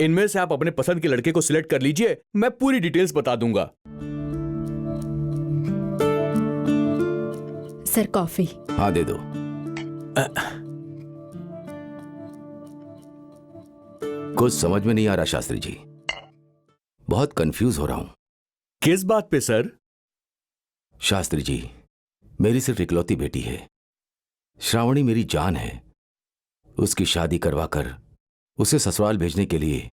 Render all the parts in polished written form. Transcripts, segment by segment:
इनमें से आप अपने पसंद के लड़के को सिलेक्ट कर लीजिए, मैं पूरी डिटेल्स बता दूंगा। Sir coffee. हाँ दे दो। कुछ समझ में नहीं आ रहा शास्त्री जी, बहुत कंफ्यूज हो रहा हूं। किस बात पे सर? शास्त्री जी, मेरी सिर्फ इकलौती बेटी है, श्रावणी मेरी जान है। उसकी शादी करवाकर उसे ससुराल भेजने के लिए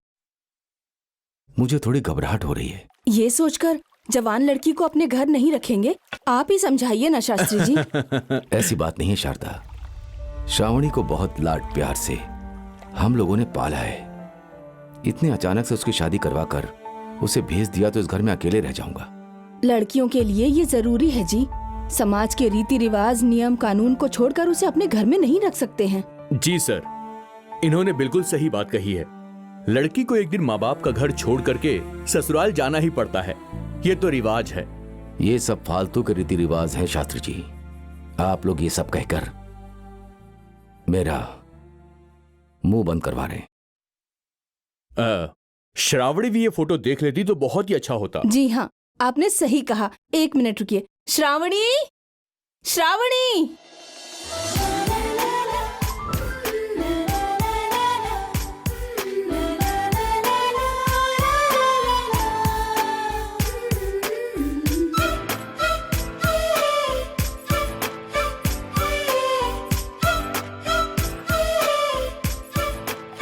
मुझे थोड़ी घबराहट हो रही है। ये सोचकर जवान लड़की को अपने घर नहीं रखेंगे? आप ही समझाइए ना शास्त्री जी। ऐसी बात नहीं है शारदा, श्रावणी को बहुत लाड प्यार से हम लोगों ने पाला है। इतने अचानक से उसकी शादी करवाकर उसे भेज दिया तो इस घर में अकेले रह जाऊंगा। लड़कियों के लिए ये जरूरी है जी। समाज के रीति रिवाज, नियम कानून को छोड़कर उसे अपने घर में नहीं रख सकते हैं। जी सर, इन्होंने बिल्कुल सही बात कही है। लड़की को एक दिन माँ बाप का घर छोड़ करके ससुराल जाना ही पड़ता है, ये तो रिवाज है। ये सब फालतू के रीति रिवाज है शास्त्री जी। आप लोग ये सब कहकर मेरा मुंह बंद करवा रहे हैं। श्रावणी भी ये फोटो देख लेती तो बहुत ही अच्छा होता। जी हाँ, आपने सही कहा। 1 मिनट रुकिए। श्रावणी, श्रावणी।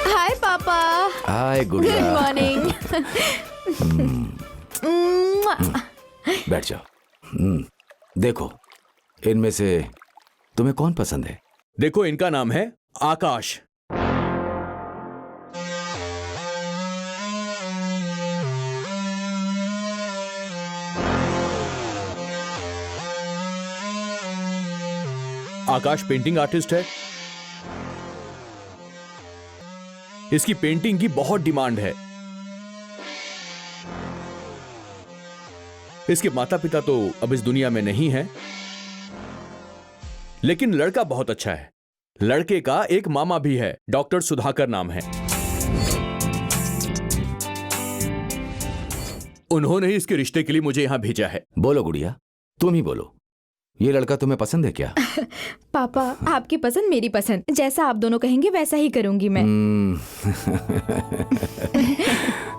हाय पापा। हाय गुड़िया। Good morning. बैठ जाओ। देखो, इनमें से तुम्हें कौन पसंद है? देखो, इनका नाम है आकाश। आकाश पेंटिंग आर्टिस्ट है। इसकी पेंटिंग की बहुत डिमांड है। इसके माता पिता तो अब इस दुनिया में नहीं हैं, लेकिन लड़का बहुत अच्छा है। लड़के का एक मामा भी है, डॉक्टर सुधाकर नाम है। उन्होंने ही इसके रिश्ते के लिए मुझे यहां भेजा है। बोलो गुड़िया, तुम ही बोलो, ये लड़का तुम्हें पसंद है क्या? पापा, आपकी पसंद मेरी पसंद, जैसा आप दोनों कहेंगे वैसा ही करूंगी मैं।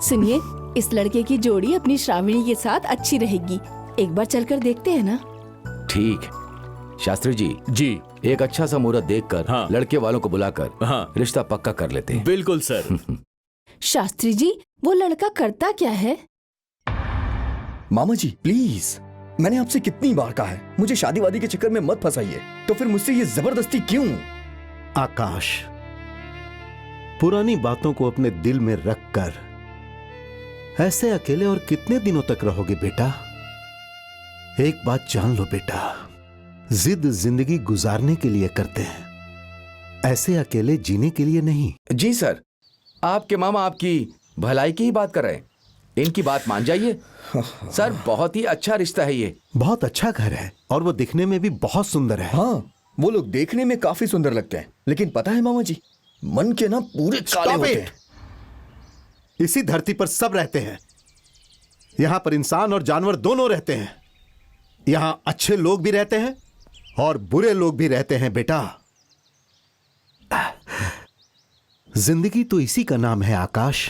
सुनिए, इस लड़के की जोड़ी अपनी श्रावणी के साथ अच्छी रहेगी। एक बार चलकर देखते हैं ना? ठीक। शास्त्री जी, जी, एक अच्छा सा मुहूर्त देखकर हाँ। लड़के वालों को बुलाकर हाँ। रिश्ता पक्का कर लेते हैं। बिल्कुल सर। शास्त्री जी, वो लड़का करता क्या है? मामा जी प्लीज, मैंने आपसे कितनी बार कहा है मुझे शादी वादी के चक्कर में मत फंसाइए, तो फिर मुझसे ये जबरदस्ती क्यों? आकाश, पुरानी बातों को अपने दिल में रखकर ऐसे अकेले और कितने दिनों तक रहोगे बेटा? एक बात जान लो बेटा, जिद जिंदगी गुजारने के लिए करते हैं, ऐसे अकेले जीने के लिए नहीं। जी सर, आपके मामा आपकी भलाई की ही बात कर रहे हैं, इनकी बात मान जाइए। सर, बहुत ही अच्छा रिश्ता है ये। बहुत अच्छा घर है और वो दिखने में भी बहुत सुंदर है। हाँ, वो लोग देखने में काफी सुंदर लगते हैं, लेकिन पता है मामा जी, मन के ना पूरे काले होते हैं। इसी धरती पर सब रहते हैं, यहां पर इंसान और जानवर दोनों रहते हैं। यहां अच्छे लोग भी रहते हैं और बुरे लोग भी रहते हैं बेटा। जिंदगी तो इसी का नाम है आकाश।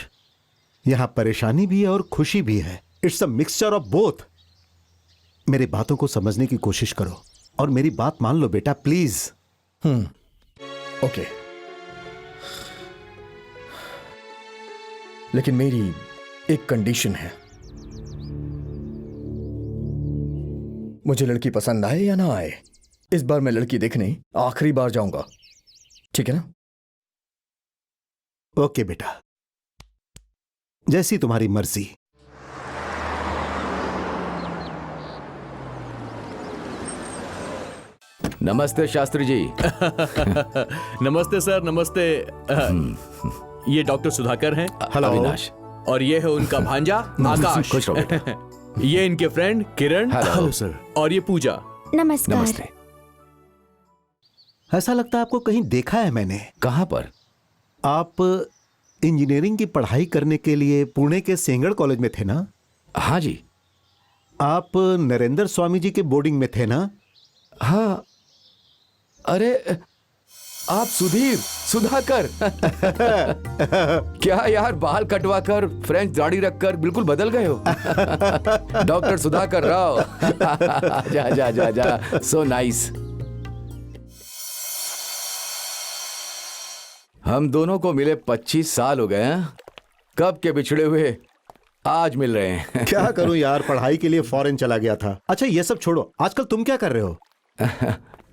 यहां परेशानी भी है और खुशी भी है। It's a mixture of both. मेरी बातों को समझने की कोशिश करो और मेरी बात मान लो बेटा, प्लीज। ओके, लेकिन मेरी एक कंडीशन है। मुझे लड़की पसंद आए या ना आए, इस बार मैं लड़की देखने आखिरी बार जाऊंगा, ठीक है ना? ओके बेटा, जैसी तुम्हारी मर्जी। नमस्ते शास्त्री जी। नमस्ते सर, नमस्ते। ये डॉक्टर सुधाकर हैं हेलो। अविनाश। और ये है उनका भांजा आकाश। खुश रहो बेटा। ये इनके फ्रेंड किरण। Hello sir. और ये पूजा। नमस्कार। नमस्ते। ऐसा लगता है आपको कहीं देखा है मैंने। कहाँ पर? आप इंजीनियरिंग की पढ़ाई करने के लिए पुणे के सेंगड़ कॉलेज में थे ना? हाँ जी। आप नरेंद्र स्वामी जी के बोर्डिंग में थे ना? हाँ। अरे आप सुधाकर। क्या यार, बाल कटवा कर फ्रेंच दाढ़ी रखकर बिल्कुल बदल गए हो। डॉक्टर सुधाकर राव। जा जा जा जा, सो नाइस। हम दोनों को मिले 25 साल हो गए हैं। कब के बिछड़े हुए आज मिल रहे हैं। क्या करूं यार, पढ़ाई के लिए फॉरेन चला गया था। अच्छा ये सब छोड़ो, आजकल तुम क्या कर रहे हो?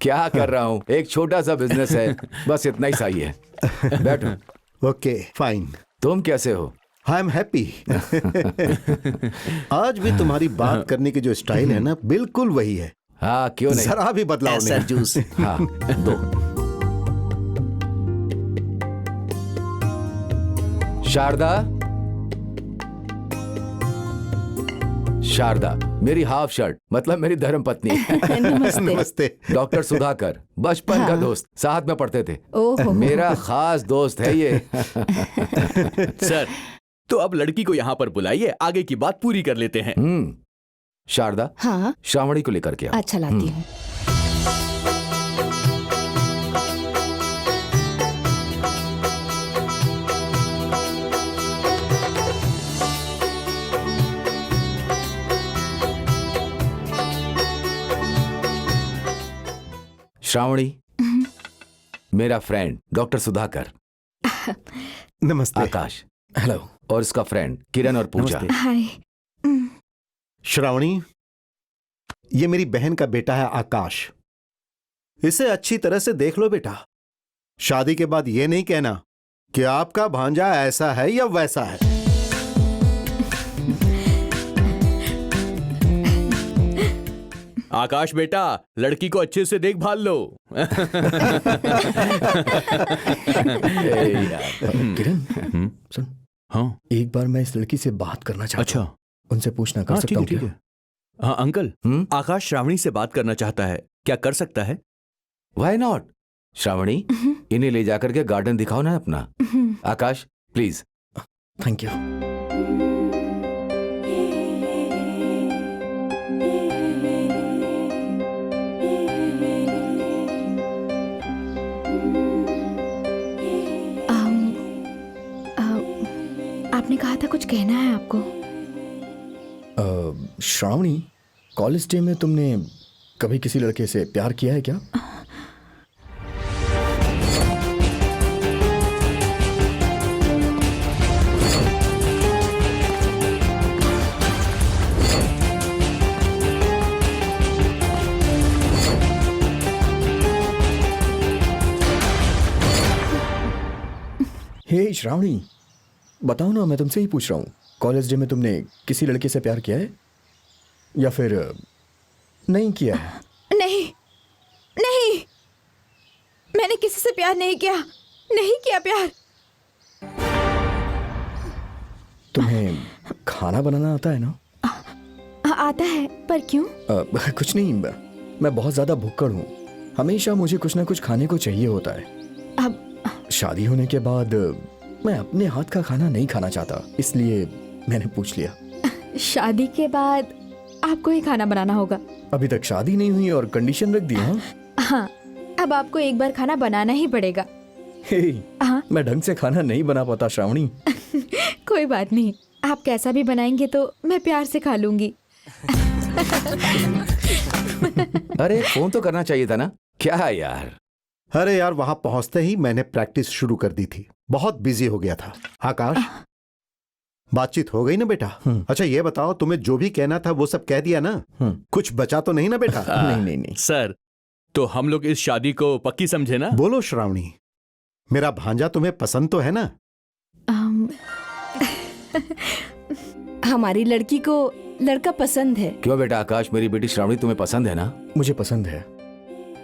क्या कर रहा हूँ, एक छोटा सा बिजनेस है, बस इतना ही सही है। बैठो। Okay fine. तुम कैसे हो? I am happy. आज भी तुम्हारी बात करने की जो स्टाइल है ना, बिल्कुल वही है। हाँ क्यों नहीं। जरा भी बदलाव नहीं। जूस। हाँ दो। शारदा। शारदा मेरी हाफ शर्ट, मतलब मेरी धर्मपत्नी। नमस्ते। नमस्ते। डॉक्टर सुधाकर बचपन का दोस्त, साथ में पढ़ते थे। ओहो। मेरा खास दोस्त है ये। सर, तो अब लड़की को यहाँ पर बुलाइए, आगे की बात पूरी कर लेते हैं। शारदा, हाँ श्रावणी को लेकर के आओ। अच्छा लाती हूँ। श्रावणी मेरा फ्रेंड डॉक्टर सुधाकर। नमस्ते। आकाश हेलो। और इसका फ्रेंड किरण और पूजा। हाय। श्रावणी, ये मेरी बहन का बेटा है आकाश। इसे अच्छी तरह से देख लो बेटा। शादी के बाद ये नहीं कहना कि आपका भांजा ऐसा है या वैसा है। आकाश बेटा, लड़की को अच्छे से देखभाल लो। किरण सुन, हाँ एक बार मैं इस लड़की से बात करना चाहता अच्छा। हूँ। उनसे पूछना कर हाँ सकता ठीक है, हूँ ठीक क्या? है। हाँ अंकल, आकाश श्रावणी से बात करना चाहता है, क्या कर सकता है? Why not? श्रावणी, इन्हें ले जाकर के गार्डन दिखाओ ना अपना। आकाश प्लीज। Thank you. आपने कहा था कुछ कहना है आपको। श्रावणी, कॉलेज डे में तुमने कभी किसी लड़के से प्यार किया है क्या? हे श्रावणी, बताओ ना, मैं तुमसे ही पूछ रहा हूँ। कॉलेज डे में तुमने किसी लड़के से प्यार किया है या फिर नहीं किया है? नहीं नहीं, मैंने किसी से प्यार नहीं किया, नहीं किया प्यार। तुम्हें खाना बनाना आता है ना? आता है, पर क्यों? कुछ नहीं, मैं बहुत ज्यादा भुक्कड़ हूँ। हमेशा मुझे कुछ ना कुछ खाने को चाहिए होता है। अब शादी होने के बाद मैं अपने हाथ का खाना नहीं खाना चाहता, इसलिए मैंने पूछ लिया। शादी के बाद आपको ही खाना बनाना होगा। अभी तक शादी नहीं हुई और कंडीशन रख दी? हाँ, अब आपको एक बार खाना बनाना ही पड़ेगा। हे, हाँ। मैं ढंग से खाना नहीं बना पाता श्रावणी। कोई बात नहीं, आप कैसा भी बनाएंगे तो मैं प्यार से खा लूंगी। अरे फोन तो करना चाहिए था ना। क्या है यार? अरे यार, वहां पहुंचते ही मैंने प्रैक्टिस शुरू कर दी थी, बहुत बिजी हो गया था। आकाश, बातचीत हो गई ना बेटा? अच्छा ये बताओ, तुम्हें जो भी कहना था वो सब कह दिया ना? कुछ बचा तो नहीं ना बेटा? नहीं नहीं नहीं। सर, तो हम लोग इस शादी को पक्की समझे ना? बोलो श्रावणी, मेरा भांजा तुम्हें पसंद तो है ना? हमारी लड़की को लड़का पसंद है। क्यों बेटा आकाश, मेरी बेटी श्रावणी तुम्हें पसंद है ना? मुझे पसंद है,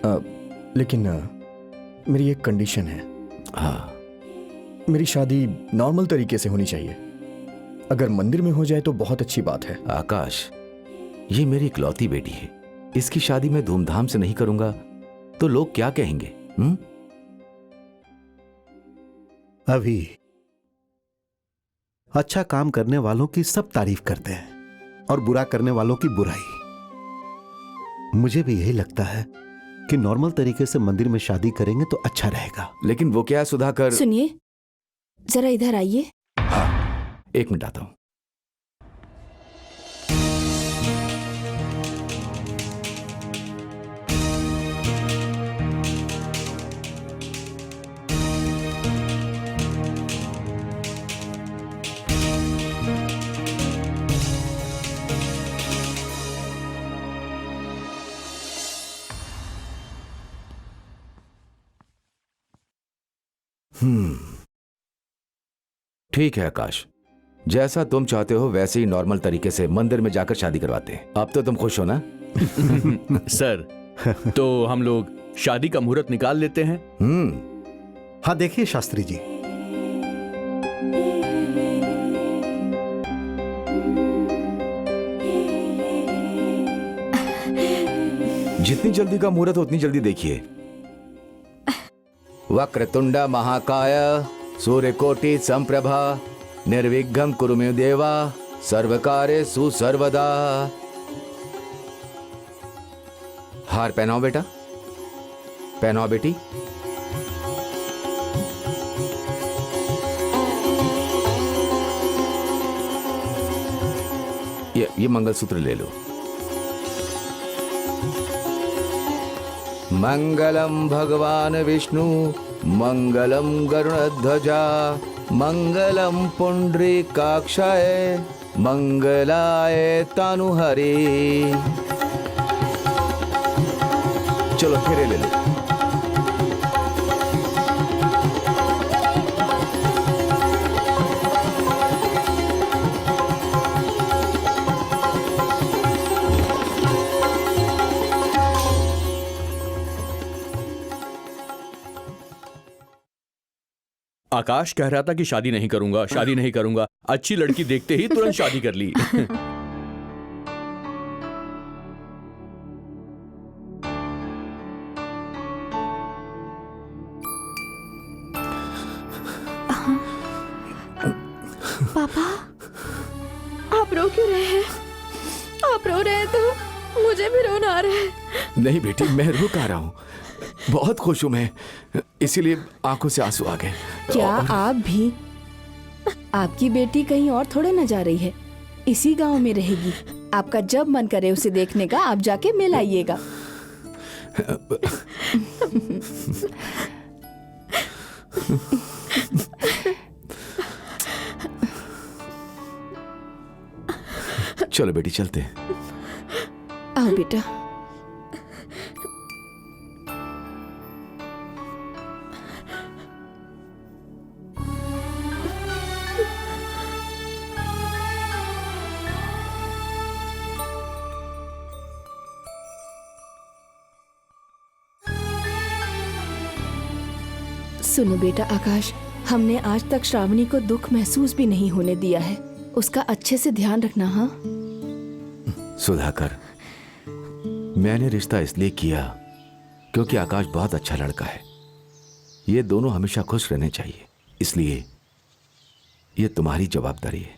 लेकिन मेरी एक कंडीशन है। हाँ, मेरी शादी नॉर्मल तरीके से होनी चाहिए। अगर मंदिर में हो जाए तो बहुत अच्छी बात है। आकाश, ये मेरी इकलौती बेटी है। इसकी शादी मैं धूमधाम से नहीं करूंगा तो लोग क्या कहेंगे? अभी अच्छा काम करने वालों की सब तारीफ करते हैं और बुरा करने वालों की बुराई। मुझे भी यही लगता है कि नॉर्मल तरीके से मंदिर में शादी करेंगे तो अच्छा रहेगा। लेकिन वो क्या सुधाकर? सुनिए, जरा इधर आइए। हाँ, 1 मिनट आता हूं। ठीक है आकाश, जैसा तुम चाहते हो वैसे ही नॉर्मल तरीके से मंदिर में जाकर शादी करवाते हैं। अब तो तुम खुश हो ना? सर, तो हम लोग शादी का मुहूर्त निकाल लेते हैं। हाँ देखिए शास्त्री जी, जितनी जल्दी का मुहूर्त हो उतनी जल्दी देखिए। वक्रतुंड महाकाय सूर्यकोटि संप्रभा निर्विघ्नं कुरु मे देवा सर्वकार्येषु सर्वदा। हार पहनाओ बेटा, पहनाओ बेटी। ये मंगलसूत्र ले लो। मंगलम भगवान विष्णु मंगलम गरुड़ध्वजा मंगलम पुंडरीकाक्षाय मंगलाय तनुहरे। चलो फेरे ले लो। आकाश कह रहा था कि शादी नहीं करूंगा, शादी नहीं करूंगा। अच्छी लड़की देखते ही तुरंत शादी कर ली। पापा, आप रो क्यों रहे हैं? आप रो रहे हैं तो मुझे भी रोना आ रहा है। नहीं बेटी, मैं रो आ रहा हूँ। बहुत खुश हूं मैं, इसीलिए आंखों से आंसू आ गए। क्या आप भी? आपकी बेटी कहीं और थोड़े न जा रही है, इसी गांव में रहेगी। आपका जब मन करे उसे देखने का, आप जाके मिल आइएगा। चलो बेटी चलते हैं। आओ बेटा। सुनो बेटा आकाश, हमने आज तक श्रावणी को दुख महसूस भी नहीं होने दिया है। उसका अच्छे से ध्यान रखना। हाँ सुधाकर, मैंने रिश्ता इसलिए किया क्योंकि आकाश बहुत अच्छा लड़का है। ये दोनों हमेशा खुश रहने चाहिए, इसलिए ये तुम्हारी जवाबदारी है।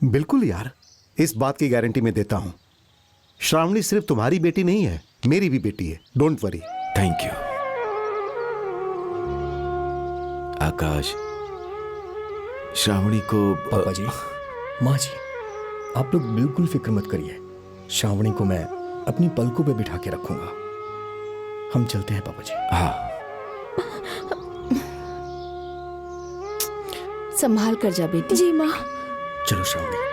बिल्कुल यार, इस बात की गारंटी मैं देता हूं। श्रावणी सिर्फ तुम्हारी बेटी नहीं है, मेरी भी बेटी है। Don't worry. थैंक यू आकाश। श्रावणी को पापा जी, माँ जी, आप लोग बिल्कुल फिक्र मत करिए। श्रावणी को मैं अपनी पलकों पे बिठा के रखूंगा। हम चलते हैं पापा जी। हाँ, संभाल कर जा बेटी। जी माँ। चलो श्रावणी।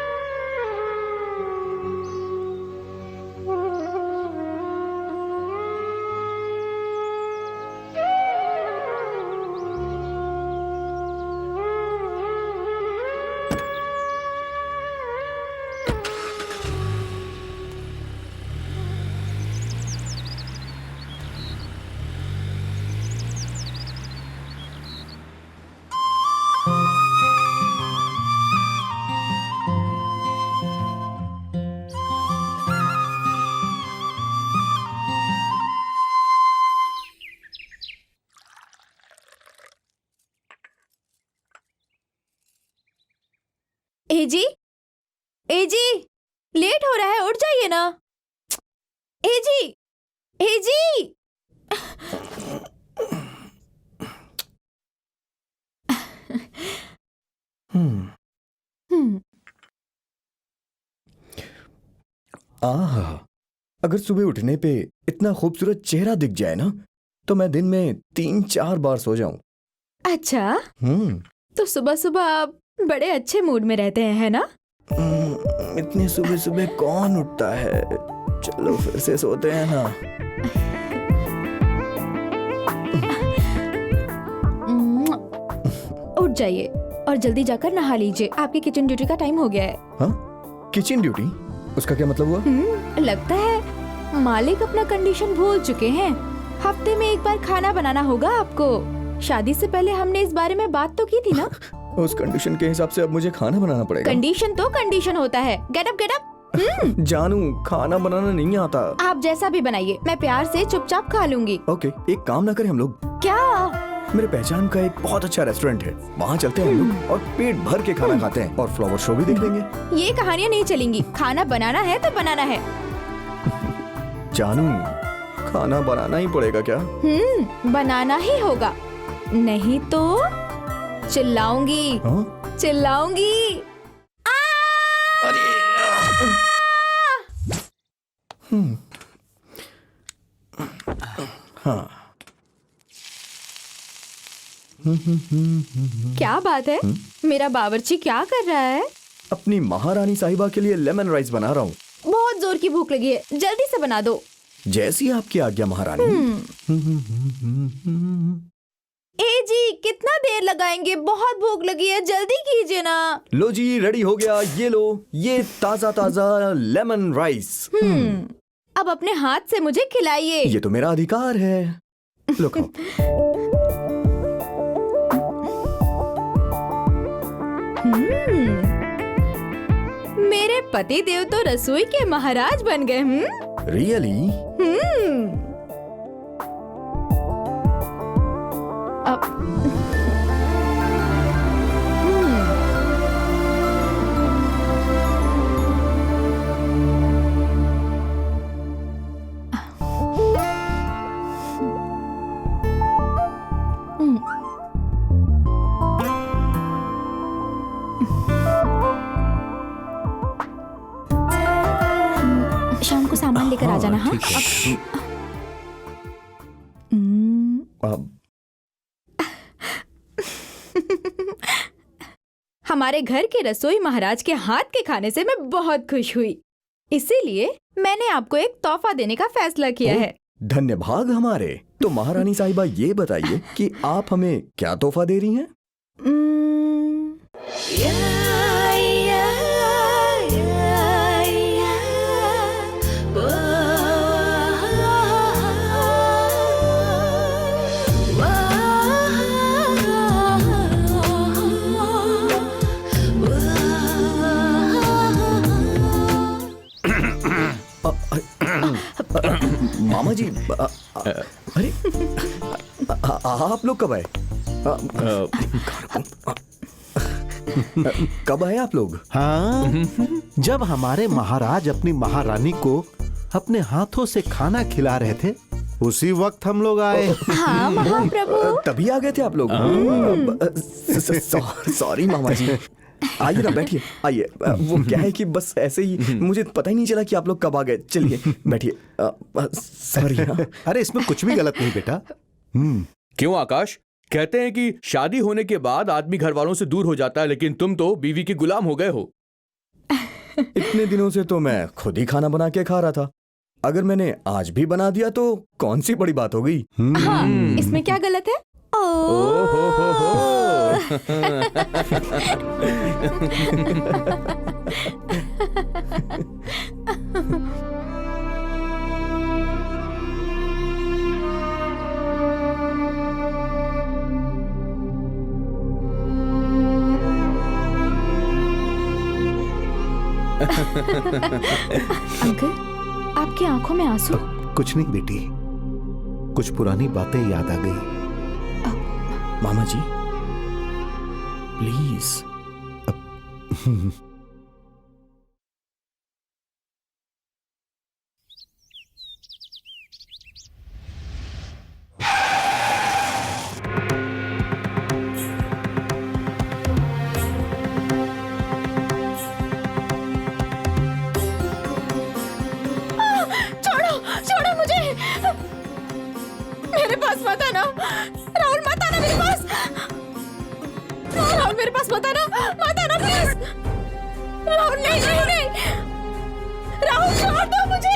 ए जी, लेट हो रहा है, उठ जाइए ना। ए जी। आह, अगर सुबह उठने पे इतना खूबसूरत चेहरा दिख जाए ना, तो मैं दिन में 3-4 बार सो जाऊं। अच्छा, हम्म। तो सुबह सुबह आप बड़े अच्छे मूड में रहते हैं, है ना? इतनी सुबह सुबह कौन उठता है? चलो फिर से सोते हैं ना। उठ जाइए और जल्दी जाकर नहा लीजिए, आपकी किचन ड्यूटी का टाइम हो गया है। हाँ, किचन ड्यूटी? उसका क्या मतलब हुआ? लगता है मालिक अपना कंडीशन भूल चुके हैं। हफ्ते में एक बार खाना बनाना होगा आपको। शादी से पहले हमने इस बारे में बात तो की थी ना? उस कंडीशन के हिसाब से अब मुझे खाना बनाना पड़ेगा। कंडीशन तो कंडीशन होता है। Get up. जानू, खाना बनाना नहीं आता। आप जैसा भी बनाइए, मैं प्यार से चुपचाप खा लूंगी। ओके, एक काम ना करें हम लोग? क्या? मेरे पहचान का एक बहुत अच्छा रेस्टोरेंट है, वहाँ चलते हैं हम लोग और पेट भर के खाना खाते हैं और फ्लावर शो भी देख लेंगे। ये कहानियाँ नहीं चलेंगी। खाना बनाना है तो बनाना है। जानू, खाना बनाना ही पड़ेगा क्या? बनाना ही होगा, नहीं तो चिल्लाऊंगी। हाँ? चिल्लाऊंगी। हाँ। क्या बात है? मेरा बावर्ची क्या कर रहा है? अपनी महारानी साहिबा के लिए लेमन राइस बना रहा हूँ। बहुत जोर की भूख लगी है, जल्दी से बना दो। जैसी आपकी आज्ञा महारानी। ए जी, कितना देर लगाएंगे? बहुत भूख लगी है, जल्दी कीजिए ना। लो जी, रेडी हो गया। ये लो, ये ताजा ताजा लेमन राइस। अब अपने हाथ से मुझे खिलाइए। ये तो मेरा अधिकार है। लो खाओ। मेरे पति देव तो रसोई के महाराज बन गए। रियली? शाम को सामान लेकर आ जाना। हाँ, ठीक है। अब हमारे घर के रसोई महाराज के हाथ के खाने से मैं बहुत खुश हुई, इसीलिए मैंने आपको एक तोहफा देने का फैसला किया है। धन्यवाद हमारे। तो महारानी साहिबा, ये बताइए कि आप हमें क्या तोहफा दे रही हैं? मामा जी, अरे आप लोग कब आए? कब आए आप लोग? हाँ, जब हमारे महाराज अपनी महारानी को अपने हाथों से खाना खिला रहे थे, उसी वक्त हम लोग आए। हाँ महाप्रभु। तभी आ गए थे आप लोग? सॉरी मामा जी। आइए ना, बैठिए, आइए। वो क्या है कि बस ऐसे ही मुझे पता ही नहीं चला कि आप लोग कब आ गए। चलिए बैठिए। सॉरी। अरे इसमें कुछ भी गलत नहीं बेटा। क्यों आकाश? कहते हैं कि शादी होने के बाद आदमी घर वालों से दूर हो जाता है, लेकिन तुम तो बीवी के गुलाम हो गए हो। इतने दिनों से तो मैं खुद ही खाना बना के खा रहा था। अगर मैंने आज भी बना दिया तो कौन सी बड़ी बात हो गई? हाँ, इसमें क्या गलत है? अंकल, आपकी आंखों में आंसू? कुछ नहीं बेटी, कुछ पुरानी बातें याद आ गई। मामा जी, प्लीज। पास मत आना, राहुल मत आना मेरे पास, राहुल मेरे पास मत आना, मत आना प्लीज, राहुल नहीं नहीं नहीं, राहुल छोड़ दो मुझे।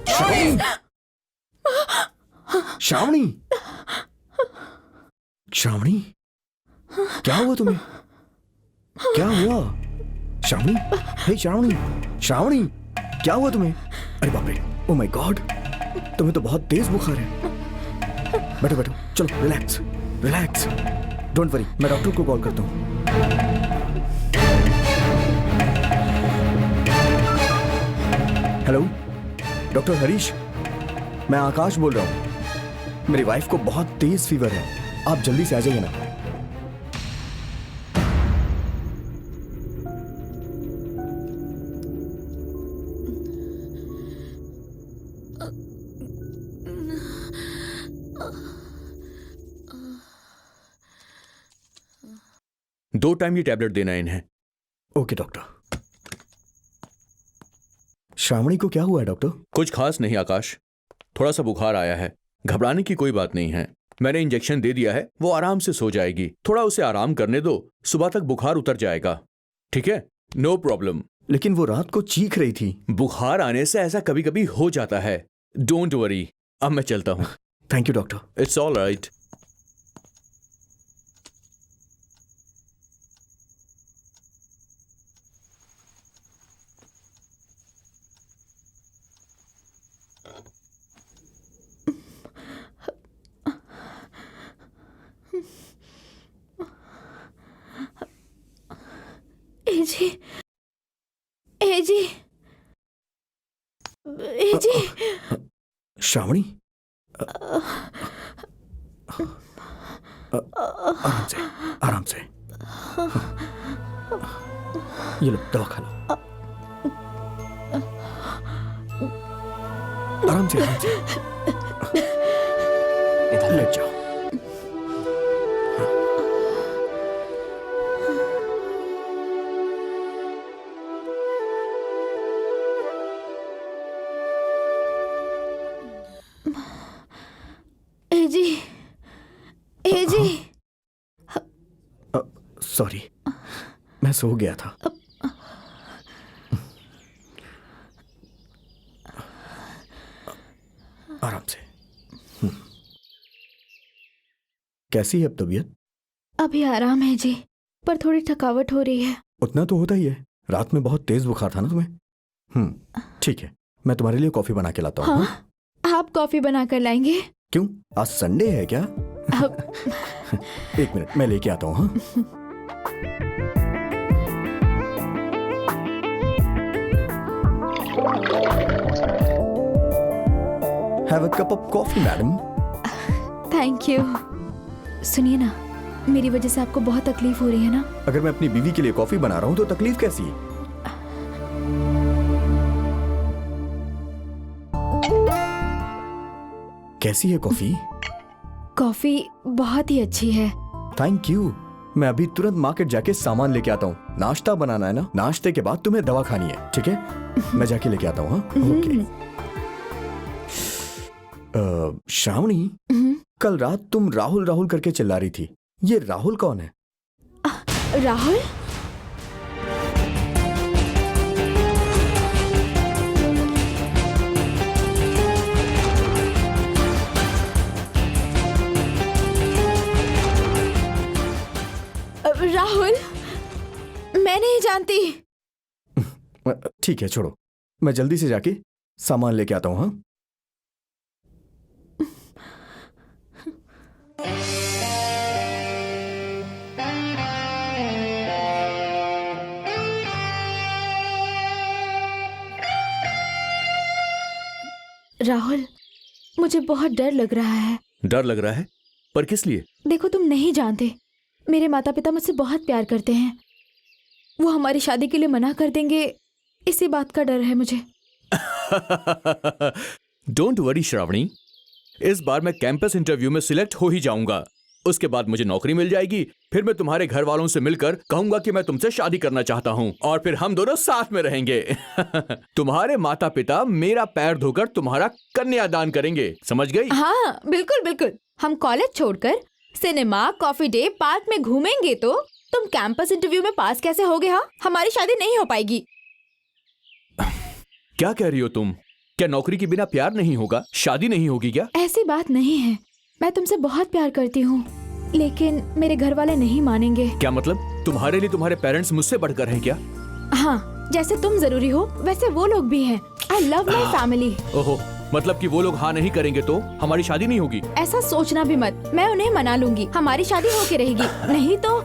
श्रावणी, श्रावणी, श्रावणी, क्या हुआ तुम्हें? क्या हुआ श्रावणी? हे श्रावणी, श्रावणी, क्या हुआ तुम्हें? अरे बाप रे, ओ माय गॉड, तुम्हें तो बहुत तेज बुखार है। बैठो बैठो, चलो रिलैक्स रिलैक्स, डोंट वरी, मैं डॉक्टर को कॉल करता हूँ। हेलो डॉक्टर हरीश, मैं आकाश बोल रहा हूँ। मेरी वाइफ को बहुत तेज फीवर है, आप जल्दी से आ जाइए ना। दो टाइम ये टैबलेट देना है इन्हें। Okay doctor. श्रावणी को क्या हुआ है डॉक्टर? कुछ खास नहीं आकाश, थोड़ा सा बुखार आया है, घबराने की कोई बात नहीं है। मैंने इंजेक्शन दे दिया है, वो आराम से सो जाएगी। थोड़ा उसे आराम करने दो, सुबह तक बुखार उतर जाएगा। ठीक है, नो प्रॉब्लम। लेकिन वो रात को चीख रही थी। बुखार आने से ऐसा कभी कभी हो जाता है, डोंट वरी। अब मैं चलता हूँ। Thank you doctor. It's all right. एजी, एजी, एजी, श्रावणी, आराम से आराम से, ये लो दवा खा लो, आराम से आराम से, इधर लेट जाओ। एजी, एजी, सॉरी, मैं सो गया था। आराम से। कैसी है अब तबीयत? अभी आराम है जी, पर थोड़ी थकावट हो रही है। उतना तो होता ही है, रात में बहुत तेज बुखार था ना तुम्हें। ठीक है, मैं तुम्हारे लिए कॉफी बना के लाता हूँ। हाँ, आप कॉफी बना कर लाएंगे? क्यों, आज संडे है क्या? एक मिनट, मैं लेके आता हूँ। हाँ, have a cup of coffee madam. Thank you. सुनिए ना, मेरी वजह से आपको बहुत तकलीफ हो रही है ना? अगर मैं अपनी बीवी के लिए कॉफी बना रहा हूँ तो तकलीफ कैसी है? कैसी है कॉफी? कॉफी बहुत ही अच्छी है। Thank you. मैं अभी तुरंत मार्केट जाके सामान लेके आता हूँ। नाश्ता बनाना है ना, नाश्ते के बाद तुम्हें दवा खानी है, ठीक है? मैं जाके लेके आता हूँ। हाँ, ओके। श्रावणी, कल रात तुम राहुल राहुल करके चिल्ला रही थी, ये राहुल कौन है? राहुल? राहुल, मैं नहीं जानती। ठीक है, छोड़ो, मैं जल्दी से जाके सामान लेके आता हूँ। हाँ, राहुल, मुझे बहुत डर लग रहा है। डर लग रहा है? पर किस लिए? देखो, तुम नहीं जानते, मेरे माता पिता मुझसे बहुत प्यार करते हैं। वो हमारी शादी के लिए मना कर देंगे, इसी बात का डर है मुझे। डोंट वरी श्रावणी, इस बार मैं कैंपस इंटरव्यू में सिलेक्ट हो ही जाऊंगा। उसके बाद मुझे नौकरी मिल जाएगी, फिर मैं तुम्हारे घर वालों से मिलकर कहूंगा कि मैं तुमसे शादी करना चाहता हूँ और फिर हम दोनों साथ में रहेंगे। तुम्हारे माता पिता मेरा पैर धोकर तुम्हारा कन्यादान करेंगे, समझ गई? हाँ बिल्कुल बिल्कुल। हम कॉलेज छोड़कर सिनेमा, कॉफी डे, पार्क में घूमेंगे तो तुम कैंपस इंटरव्यू में पास कैसे होगे? हाँ, हमारी शादी नहीं हो पाएगी। क्या कह रही हो तुम? क्या नौकरी के बिना प्यार नहीं होगा, शादी नहीं होगी क्या? ऐसी बात नहीं है। मैं तुमसे बहुत प्यार करती हूँ, लेकिन मेरे घर वाले नहीं मानेंगे। क्या मतलब? तुम्हारे लिए तुम्हारे पेरेंट्स मुझसे बढ़कर हैं क्या? हाँ, जैसे तुम जरूरी हो वैसे वो लोग भी हैं। I love my family. ओहो, मतलब कि वो लोग हाँ नहीं करेंगे तो हमारी शादी नहीं होगी? ऐसा सोचना भी मत, मैं उन्हें मना लूंगी, हमारी शादी होके रहेगी। नहीं तो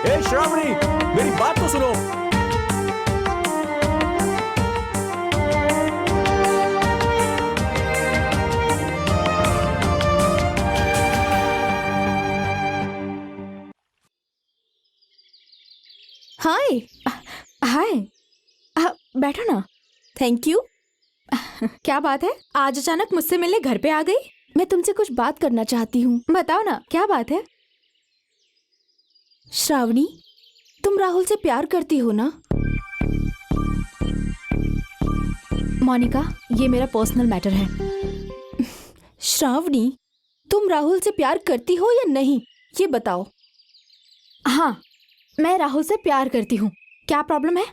ए श्रावणी, मेरी बात तो सुनो। हाय। हाय, बैठो ना। Thank you. क्या बात है, आज अचानक मुझसे मिलने घर पे आ गई? मैं तुमसे कुछ बात करना चाहती हूँ। बताओ ना, क्या बात है? श्रावणी, तुम राहुल से प्यार करती हो ना? मोनिका, ये मेरा पर्सनल मैटर है। श्रावणी, तुम राहुल से प्यार करती हो या नहीं, ये बताओ। हाँ, मैं राहुल से प्यार करती हूँ। क्या प्रॉब्लम है?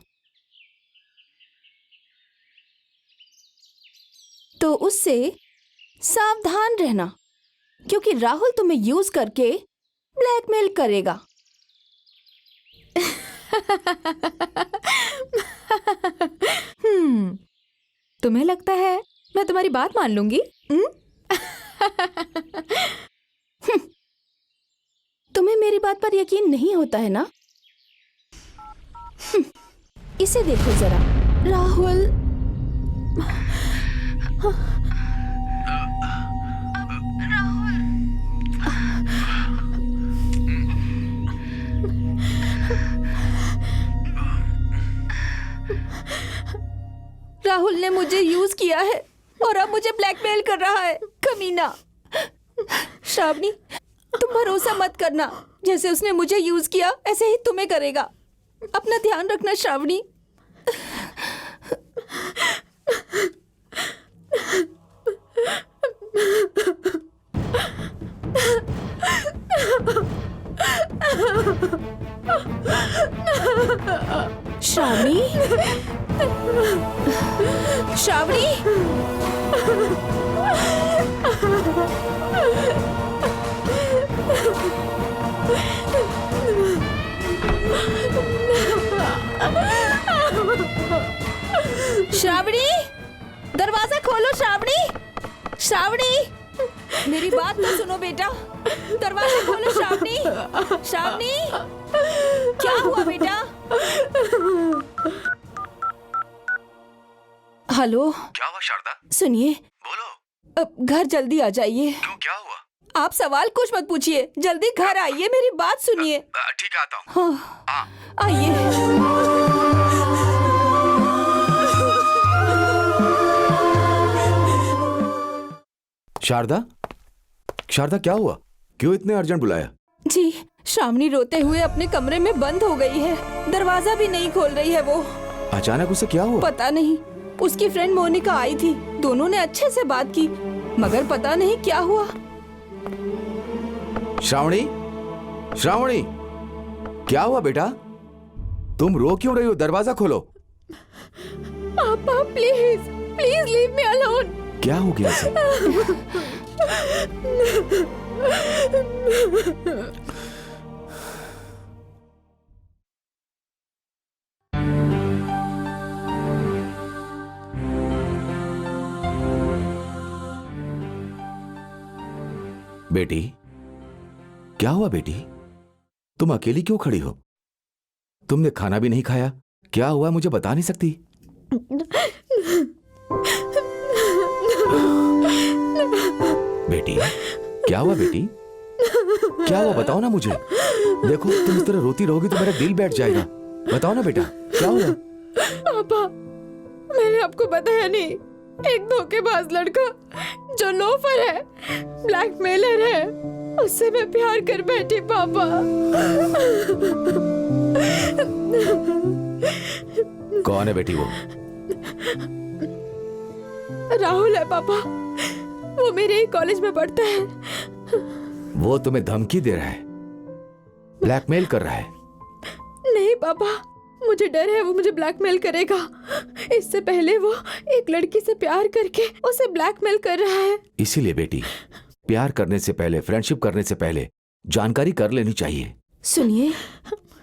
तो उससे सावधान रहना, क्योंकि राहुल तुम्हें यूज करके ब्लैकमेल करेगा। तुम्हें लगता है मैं तुम्हारी बात मान लूंगी? तुम्हें मेरी बात पर यकीन नहीं होता है ना? इसे देखो जरा, राहुल। राहुल ने मुझे यूज किया है और अब मुझे ब्लैकमेल कर रहा है, कमीना। श्रावणी, तुम भरोसा मत करना, जैसे उसने मुझे यूज किया ऐसे ही तुम्हें करेगा। अपना ध्यान रखना श्रावणी। श्रावणी, श्रावणी, श्रावणी, दरवाजा खोलो। श्रावणी, श्रावणी, मेरी बात तो सुनो बेटा, दरवाजा खोलो। श्रावणी, श्रावणी, क्या हुआ बेटा? हेलो। क्या हुआ शारदा? सुनिए, बोलो। अब घर जल्दी आ जाइए। क्यों, क्या हुआ? आप सवाल कुछ मत पूछिए, जल्दी घर आइए, मेरी बात सुनिए। ठीक है, आता हूँ। हाँ, आइए। शारदा, शारदा क्या हुआ? क्यों इतने अर्जेंट बुलाया? जी, श्रावणी रोते हुए अपने कमरे में बंद हो गई है, दरवाजा भी नहीं खोल रही है वो। अचानक उसे क्या हुआ? पता नहीं, उसकी फ्रेंड मोनिका आई थी, दोनों ने अच्छे से बात की, मगर पता नहीं क्या हुआ। श्रावणी, श्रावणी, क्या हुआ बेटा? तुम रो क्यों रही हो? दरवाजा खोलो। पापा please, please leave me alone. क्या हो गया इसे? बेटी, क्या हुआ बेटी? तुम अकेली क्यों खड़ी हो? तुमने खाना भी नहीं खाया, क्या हुआ मुझे बता नहीं सकती? बेटी, क्या हुआ बेटी? क्या हुआ बताओ ना मुझे। देखो तुम इस तरह रोती रहोगी तो मेरा दिल बैठ जाएगा। बताओ ना बेटा, क्या हुआ? पापा, मैंने आपको बताया नहीं, एक धोखेबाज लड़का जो लोफर है, ब्लैकमेलर है, उससे मैं प्यार कर बैठी पापा। कौन है बेटी वो? राहुल है पापा, वो मेरे ही कॉलेज में पढ़ता है। वो तुम्हें धमकी दे रहा है, ब्लैकमेल कर रहा है? नहीं पापा, मुझे डर है वो मुझे ब्लैकमेल करेगा। इससे पहले वो एक लड़की से प्यार करके उसे ब्लैकमेल कर रहा है। इसीलिए बेटी, प्यार करने से पहले, फ्रेंडशिप करने से पहले जानकारी कर लेनी चाहिए। सुनिए,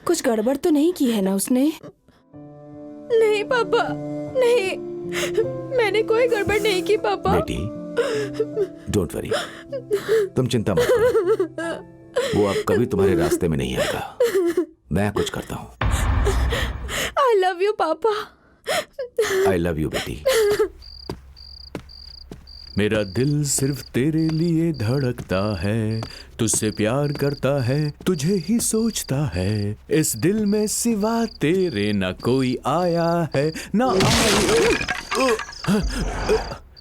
कुछ गड़बड़ तो नहीं की है ना उसने? नहीं पापा, नहीं, मैंने कोई गड़बड़ नहीं की पापा। बेटी, डोंट वरी, तुम चिंता मत करो, वो अब कभी तुम्हारे रास्ते में नहीं आएगा। मैं कुछ करता हूँ। आई लव यू पापा। आई लव यू बेटी। मेरा दिल सिर्फ तेरे लिए धड़कता है, तुझसे प्यार करता है, तुझे ही सोचता है, इस दिल में सिवा तेरे ना कोई आया है ना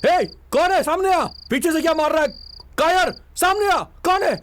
ए, कौन है? सामने आ! पीछे से क्या मार रहा है? कायर, सामने आ! कौन है?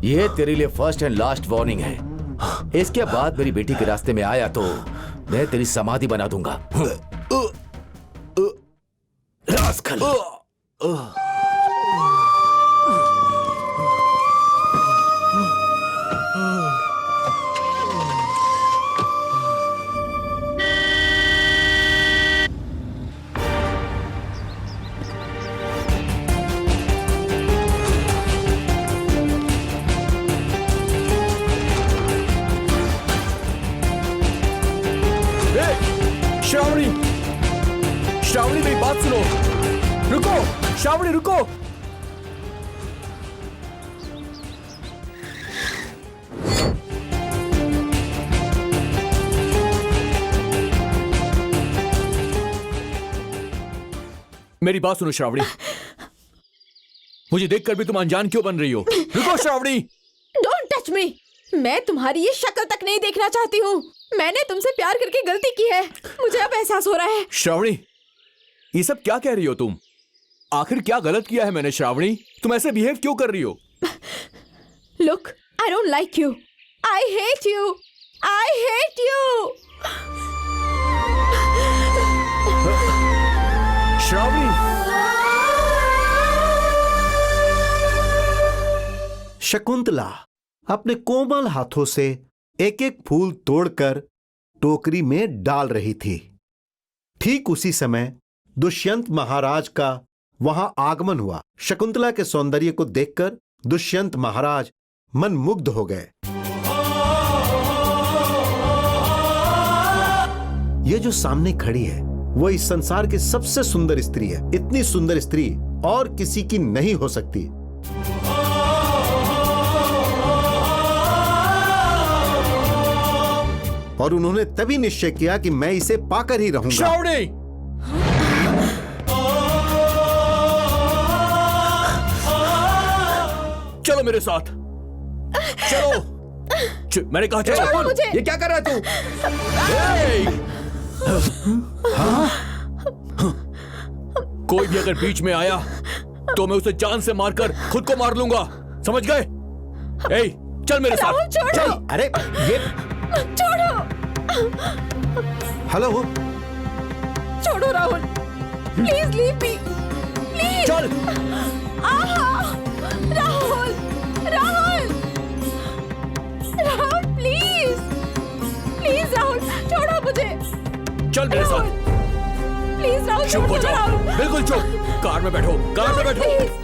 ये तेरे लिए फर्स्ट एंड लास्ट वार्निंग है। इसके बाद मेरी बेटी के रास्ते में आया तो मैं तेरी समाधि बना दूंगा। रास्कल। श्रावणी, श्रावणी मेरी बात सुनो। रुको श्रावणी, रुको। मेरी बात सुनो श्रावणी, मुझे देखकर भी तुम अनजान क्यों बन रही हो? रुको श्रावणी। Don't touch me. मैं तुम्हारी ये शक्ल तक नहीं देखना चाहती हूँ। मैंने तुमसे प्यार करके गलती की है, मुझे अब एहसास हो रहा है। श्रावणी, ये सब क्या कह रही हो तुम? आखिर क्या गलत किया है मैंने श्रावणी? तुम ऐसे बिहेव क्यों कर रही हो? Look, I don't like you, I hate you, I hate you. Shravani, Shakuntala अपने कोमल हाथों से एक एक फूल तोड़कर टोकरी में डाल रही थी। ठीक उसी समय दुष्यंत महाराज का वहां आगमन हुआ। शकुंतला के सौंदर्य को देखकर दुष्यंत महाराज मनमुग्ध हो गए। ये जो सामने खड़ी है वो इस संसार की सबसे सुंदर स्त्री है। इतनी सुंदर स्त्री और किसी की नहीं हो सकती। और उन्होंने तभी निश्चय किया कि मैं इसे पाकर ही रहूंगा। श्रावणी, चलो मेरे साथ, चलो। मैंने कहा चलो। मुझे। ये क्या कर रहा है तू? कोई भी अगर बीच में आया तो मैं उसे जान से मारकर खुद को मार लूंगा, समझ गए? चल मेरे साथ। छोड़ो। अरे ये छोड़ो, हेलो, छोड़ो Rahul, please leave me, please. चल। राहुल, राहुल, राहुल, प्लीज, प्लीज राहुल, छोड़ो मुझे। चल मेरे साथ। प्लीज राहुल, चुप हो छोड़ो जाओ, राहुल। बिल्कुल चुप। कार में बैठो, कार में बैठो। प्लीज।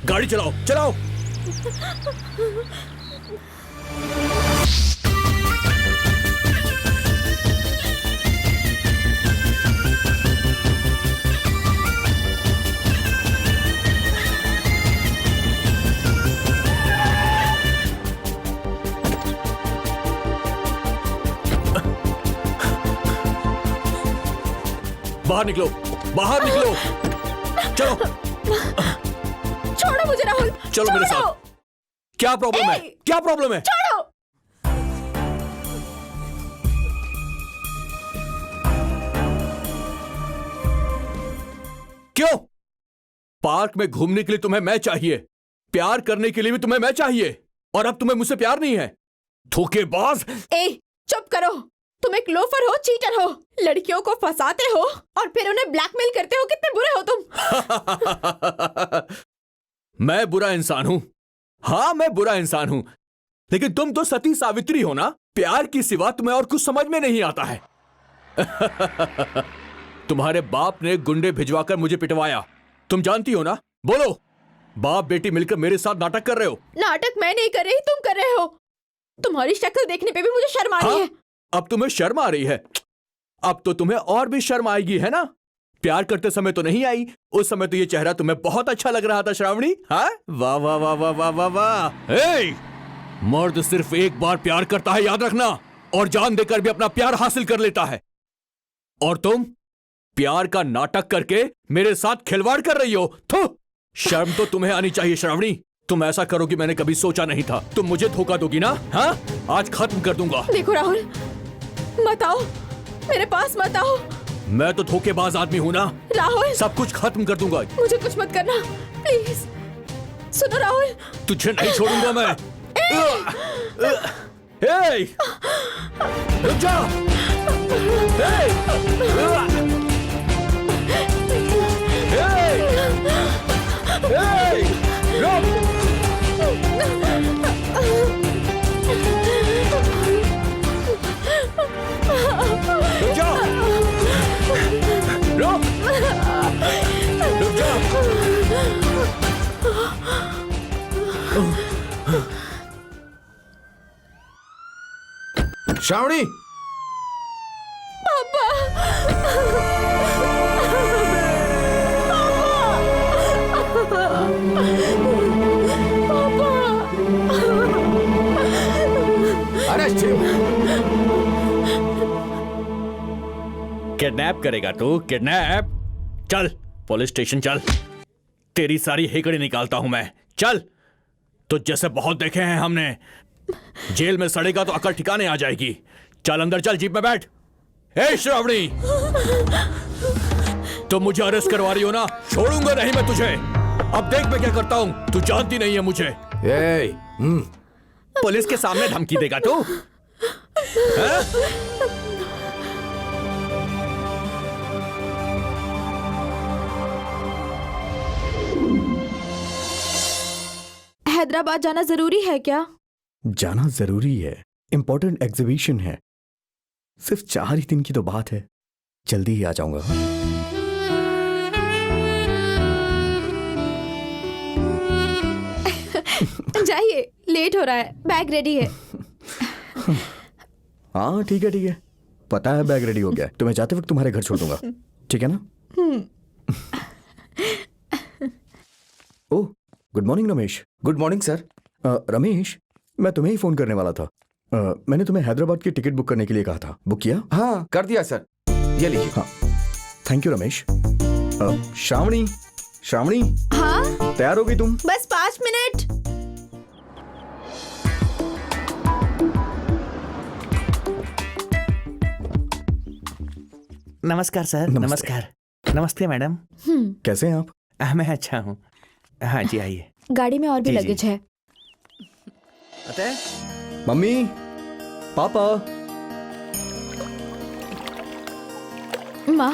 गाड़ी चलाओ, चलाओ। बाहर निकलो, बाहर निकलो। चलो, छोड़ो मुझे राहुल, चलो मेरे छोड़ो। साथ। क्या प्रॉब्लम है? क्या प्रॉब्लम है? छोड़ो। क्यों? पार्क में घूमने के लिए तुम्हें मैं चाहिए, प्यार करने के लिए भी तुम्हें मैं चाहिए, और अब तुम्हें मुझसे प्यार नहीं है? धोखेबाज। ए, चुप करो। तुम एक लोफर हो, चीटर हो, लड़कियों को फंसाते हो और फिर उन्हें ब्लैकमेल करते हो। कितने बुरे हो तुम। मैं बुरा इंसान हूं। हाँ, मैं बुरा इंसान हूं, लेकिन तुम तो सती सावित्री हो ना। प्यार की सिवा तुम्हें और कुछ समझ में नहीं आता है। तुम्हारे बाप ने गुंडे भिजवाकर मुझे पिटवाया, तुम जानती हो ना। बोलो, बाप बेटी मिलकर मेरे साथ नाटक कर रहे हो। नाटक मैं नहीं कर रही, तुम कर रहे हो। तुम्हारी शक्ल देखने पे भी मुझे शर्म आ रही है। अब तुम्हें शर्म आ रही है? अब तो तुम्हें और भी शर्म आएगी, है ना? प्यार करते समय तो नहीं आई, उस समय तो ये चेहरा तुम्हें बहुत अच्छा लग रहा था श्रावणी। हाँ, वाह वाह वाह वाह वाह वाह वाह। हे! मर्द सिर्फ एक बार प्यार करता है, याद रखना, और जान देकर भी अपना प्यार हासिल कर लेता है। और तुम प्यार का नाटक करके मेरे साथ खिलवाड़ कर रही हो। थू! शर्म तो तुम्हें आनी चाहिए श्रावणी। तुम ऐसा करोगी मैंने कभी सोचा नहीं था। तुम मुझे धोखा दोगी ना? हाँ, आज खत्म कर दूंगा। देखो राहुल, मत आओ, मेरे पास मत आओ। मैं तो धोखेबाज आदमी हूं ना। राहुल, सब कुछ खत्म कर दूंगा। मुझे कुछ मत करना, प्लीज। सुनो राहुल, तुझे नहीं छोड़ूंगा मैं। हे! रुक जा। हे! हे! रुक! रुक जा। रुक! रुक जा। श्रावणी, अरे किडनैप करेगा तू? किडनैप? चल पुलिस स्टेशन चल, तेरी सारी हेकड़ी निकालता हूं मैं। चल, तो जैसे बहुत देखे हैं हमने। जेल में सड़ेगा तो अकल ठिकाने आ जाएगी। चल अंदर चल, जीप में बैठ। ए श्रावणी, तुम मुझे अरेस्ट करवा रही हो ना? छोड़ूंगा नहीं मैं तुझे। अब देख मैं क्या करता हूं, तू जानती नहीं है मुझे। ए, पुलिस के सामने धमकी देगा तू? हैं? हैदराबाद जाना जरूरी है क्या? जाना जरूरी है, इंपॉर्टेंट एग्जीबिशन है। सिर्फ 4 ही दिन की तो बात है, जल्दी ही आ जाऊंगा। जाइए, लेट हो रहा है, बैग रेडी है। हाँ ठीक है ठीक है, पता है बैग रेडी हो गया है। तो मैं जाते वक्त तुम्हारे घर छोड़ दूंगा, ठीक है ना? Oh, good morning Ramesh. Good morning sir. Ramesh, मैं तुम्हें ही फोन करने वाला था। मैंने तुम्हें हैदराबाद की टिकट बुक करने के लिए कहा था, बुक किया? हाँ, कर दिया सर। ये लीजिए। हाँ, थैंक यू रमेश। श्रावणी, श्रावणी, हाँ, तैयार हो गई तुम? बस 5 मिनट। नमस्कार सर। नमस्ते। नमस्कार। नमस्ते मैडम। कैसे हैं आप? मैं अच्छा हूँ। हाँ जी आइए। गाड़ी में और भी जी, जी। लगेज है। मम्मी, पापा। माँ,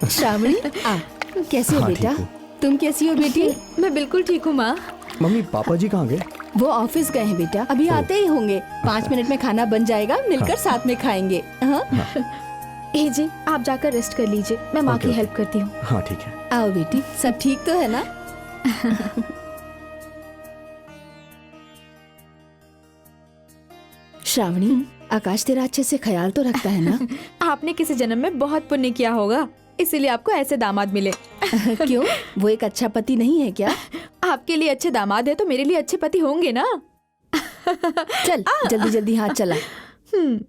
श्रावणी आ, कैसी हो हाँ, बेटा? ठीक हूँ। तुम कैसी हो बेटी? मैं बिल्कुल ठीक हूँ माँ। मम्मी, पापा जी कहाँ गए? वो ऑफिस गए हैं बेटा, अभी आते ही होंगे। 5 मिनट में खाना बन जाएगा, मिलकर साथ में खाएंगे। हाँ? ए जी, आप जाकर रेस्ट कर लीजिए, मैं माँ ओके, की ओके। हेल्प करती हूँ। हाँ ठीक है। आओ बेटी, सब ठीक तो है ना? श्रावणी, आकाश तेरा अच्छे से ख्याल तो रखता है ना? आपने किसी जन्म में बहुत पुण्य किया होगा, इसीलिए आपको ऐसे दामाद मिले। क्यों? वो एक अच्छा पति नहीं है क्या? आपके लिए अच्छे दामाद है तो मेरे लिए अच्छे पति होंगे ना। चल जल्दी जल्दी हाथ चला।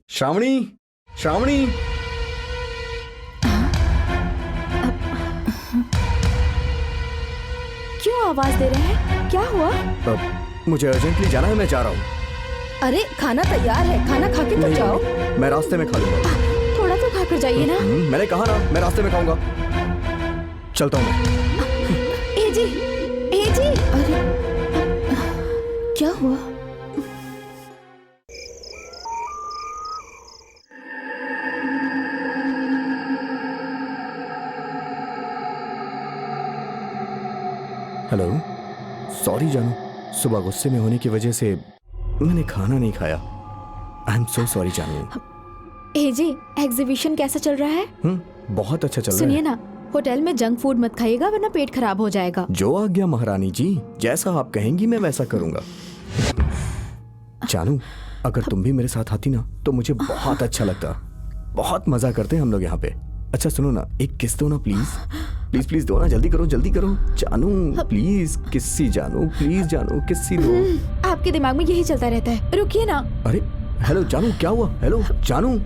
श्रावणी, श्रावणी। क्यों आवाज दे रहे हैं? क्या हुआ? मुझे अर्जेंटली जाना है, मैं जा रहा हूँ। अरे खाना तैयार है, खाना खा के तो नहीं, जाओ। मैं रास्ते में खा लूंगा। थोड़ा तो खाकर जाइए ना। मैंने कहा ना, मैं रास्ते में खाऊंगा। चलता हूँ मैं। ए जी, ए जी। अरे क्या हुआ? हेलो, सॉरी जानू, सुबह गुस्से में होने की वजह से मैंने खाना नहीं खाया। आई एम सो सॉरी जानू। ए जी, एग्जीबिशन कैसा चल रहा है? बहुत अच्छा चल रहा सुनिए है। ना, होटल में जंक फूड मत खाइएगा वरना पेट खराब हो जाएगा। जो आज्ञा महारानी जी, जैसा आप कहेंगी मैं वैसा करूंगा। जानू, अगर तुम भी मेरे साथ आती ना तो मुझे बहुत अच्छा लगता। बहुत मजा करते हैं हम लोग यहाँ पे। अच्छा सुनो ना, एक किस दो ना प्लीज। प्लीज प्लीज दो ना, जल्दी करो जल्दी करो। जानू प्लीज, किस्सी जानू, प्लीज जानू, किस्सी दो। आपके दिमाग में यही चलता रहता है, रुकिए ना। अरे हेलो जानू, क्या हुआ? हेलो जानू।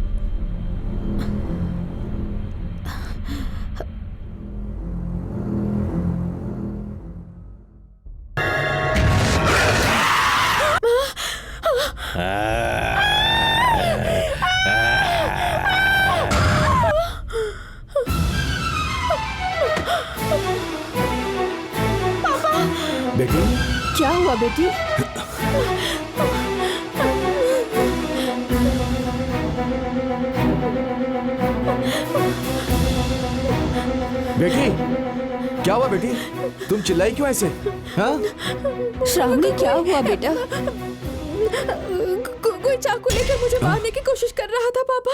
बेटी, क्या हुआ बेटी? बेटी, क्या हुआ बेटी? तुम चिल्लाई क्यों ऐसे? हाँ? श्रावणी क्या हुआ बेटा? कोई चाकू लेकर मुझे मारने की कोशिश कर रहा था पापा।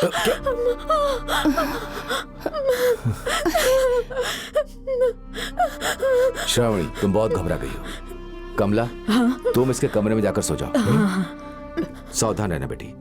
श्रावणी, तुम बहुत घबरा गई हो। कमला, तुम इसके कमरे में जाकर सो जाओ। सावधान रहना बेटी।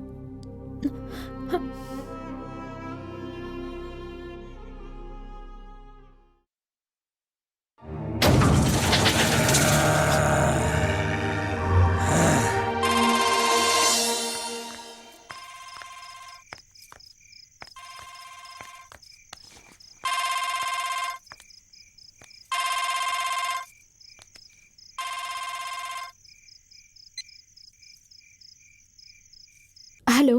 हेलो।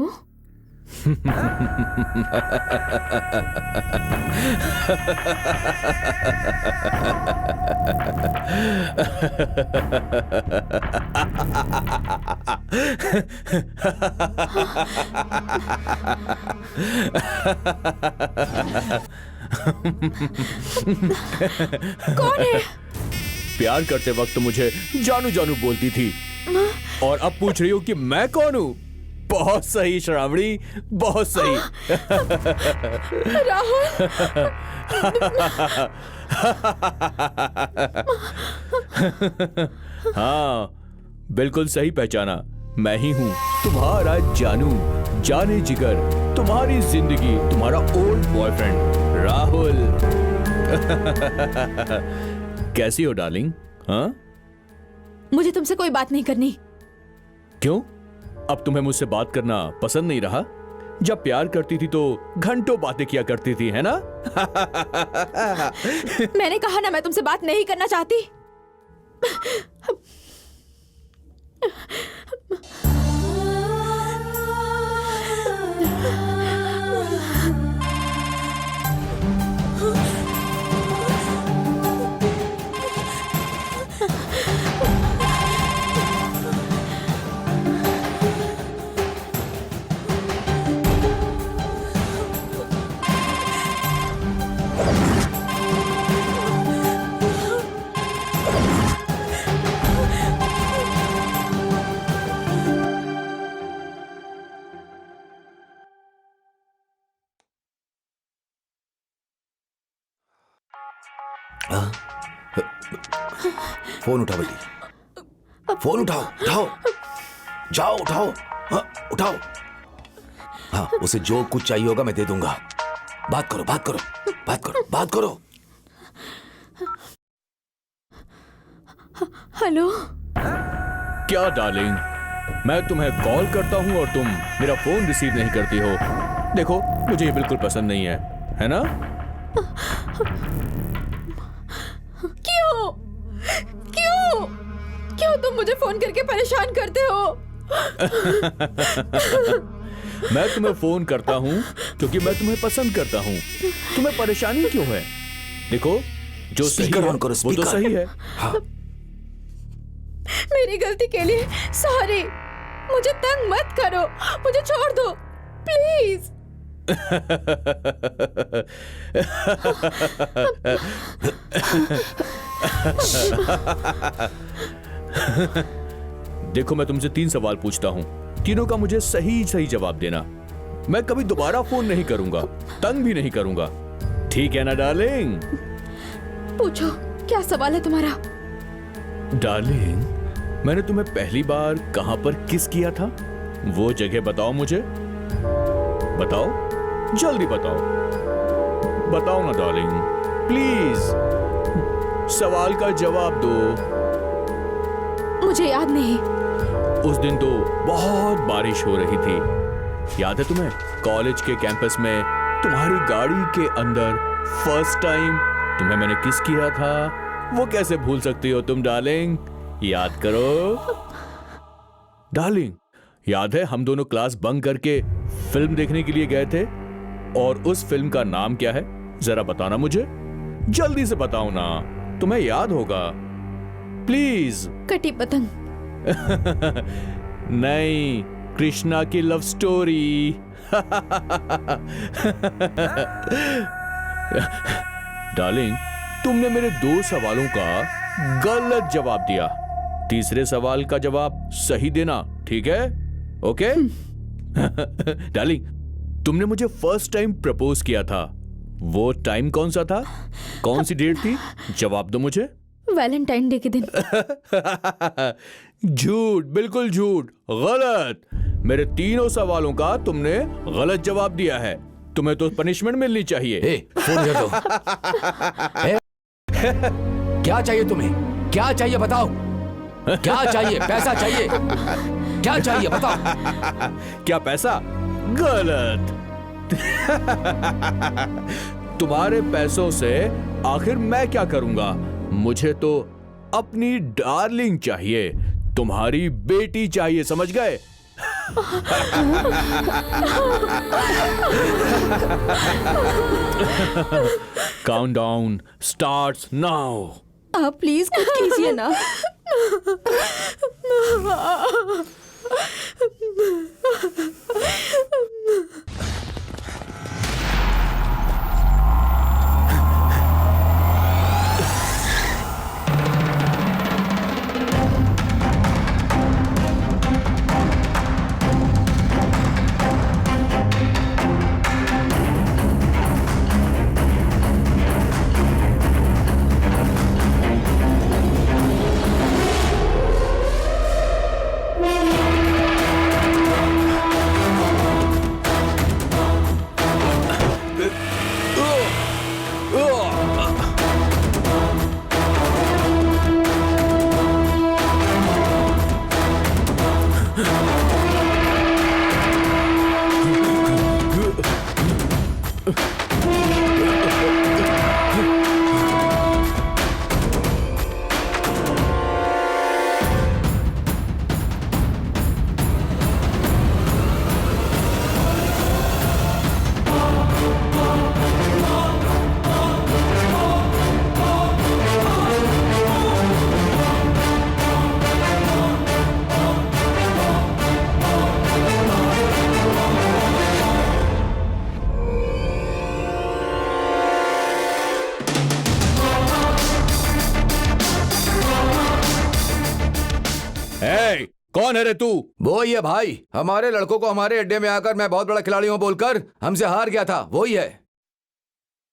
कौन है? प्यार करते वक्त मुझे जानू जानू बोलती थी और अब पूछ रही हो कि मैं कौन हूँ? बहुत सही श्रावणी, बहुत सही। राहुल। हाँ, बिल्कुल सही पहचाना। मैं ही हूँ तुम्हारा जानू, जाने जिगर, तुम्हारी जिंदगी, तुम्हारा ओल्ड बॉयफ्रेंड राहुल। कैसी हो डार्लिंग? हाँ? मुझे तुमसे कोई बात नहीं करनी। क्यों? अब तुम्हें मुझसे बात करना पसंद नहीं रहा? जब प्यार करती थी तो घंटों बातें किया करती थी, है ना? मैंने कहा ना, मैं तुमसे बात नहीं करना चाहती। फोन उठाओ बेटी, फोन उठाओ, उठाओ, जाओ उठाओ, हाँ, उठाओ। हाँ, उसे जो कुछ चाहिए होगा मैं दे दूंगा। बात करो, बात करो, बात करो, बात करो। हेलो। क्या डार्लिंग, मैं तुम्हें कॉल करता हूं और तुम मेरा फोन रिसीव नहीं करती हो। देखो, मुझे ये बिल्कुल पसंद नहीं है ना? क्यों क्यों क्यों तुम मुझे फोन करके परेशान करते हो? मैं तुम्हें फोन करता हूं क्योंकि मैं तुम्हें पसंद करता हूं। तुम्हें परेशानी क्यों है? देखो, जो सही स्पीकर है ऑन करो, वो तो स्पीकर। सही है। हाँ, मेरी गलती के लिए सॉरी। मुझे तंग मत करो, मुझे छोड़ दो प्लीज। देखो, मैं तुमसे 3 सवाल पूछता हूं, तीनों का मुझे सही सही जवाब देना। मैं कभी दोबारा फोन नहीं करूंगा, तंग भी नहीं करूंगा। ठीक है ना डार्लिंग? पूछो, क्या सवाल है तुम्हारा? डार्लिंग, मैंने तुम्हें पहली बार कहां पर किस किया था? वो जगह बताओ मुझे। बताओ, जल्दी बताओ। बताओ ना डार्लिंग, प्लीज। सवाल का जवाब दो। मुझे याद नहीं। उस दिन तो बहुत बारिश हो रही थी, याद है तुम्हें? कॉलेज के कैंपस में तुम्हारी गाड़ी के अंदर फर्स्ट टाइम तुम्हें मैंने किस किया था। वो कैसे भूल सकती हो तुम डार्लिंग? याद करो डार्लिंग। याद है हम दोनों क्लास बंक करके फिल्म देखने के लिए गए थे, और उस फिल्म का नाम क्या है? जरा बताना मुझे, जल्दी से बताओ ना, तुम्हें याद होगा। प्लीज। कटी पतंग। नहीं, कृष्णा की लव स्टोरी। डार्लिंग, तुमने मेरे 2 सवालों का गलत जवाब दिया। तीसरे सवाल का जवाब सही देना, ठीक है? ओके? डार्लिंग, तुमने मुझे फर्स्ट टाइम प्रपोज किया था, वो टाइम कौन सा था? कौन सी डेट थी? जवाब दो मुझे। वैलेंटाइन डे के दिन। झूठ, बिल्कुल झूठ, गलत। मेरे तीनों सवालों का तुमने गलत जवाब दिया है। तुम्हें तो पनिशमेंट मिलनी चाहिए। ए, फोन कर दो। ए, क्या चाहिए तुम्हें? क्या चाहिए बताओ? क्या चाहिए? पैसा चाहिए? क्या चाहिए बताओ? क्या पैसा? गलत। तुम्हारे पैसों से आखिर मैं क्या करूंगा? मुझे तो अपनी डार्लिंग चाहिए, तुम्हारी बेटी चाहिए, समझ गए? Countdown starts now. आप प्लीज कुछ कीजिए ना। ए, कौन है रे तू? वो ही है भाई, हमारे लड़कों को हमारे अड्डे में आकर मैं बहुत बड़ा खिलाड़ी हूं बोलकर हमसे हार गया था, वो ही है।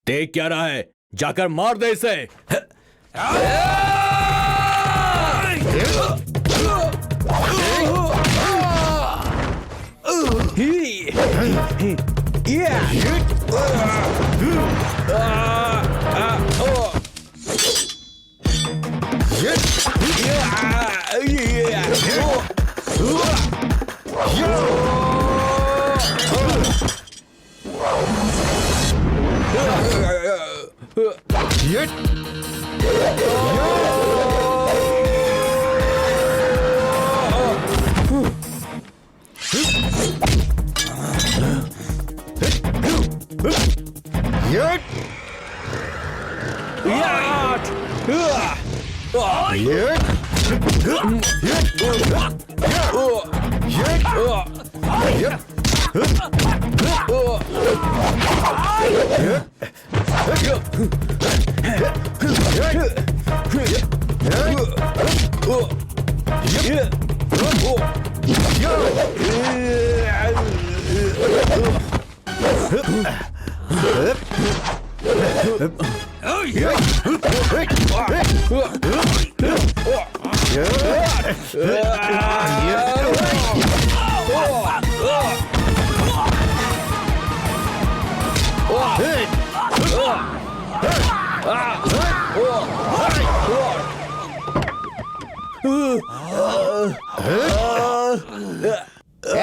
देख क्या रहा है? जाकर मार दे इसे।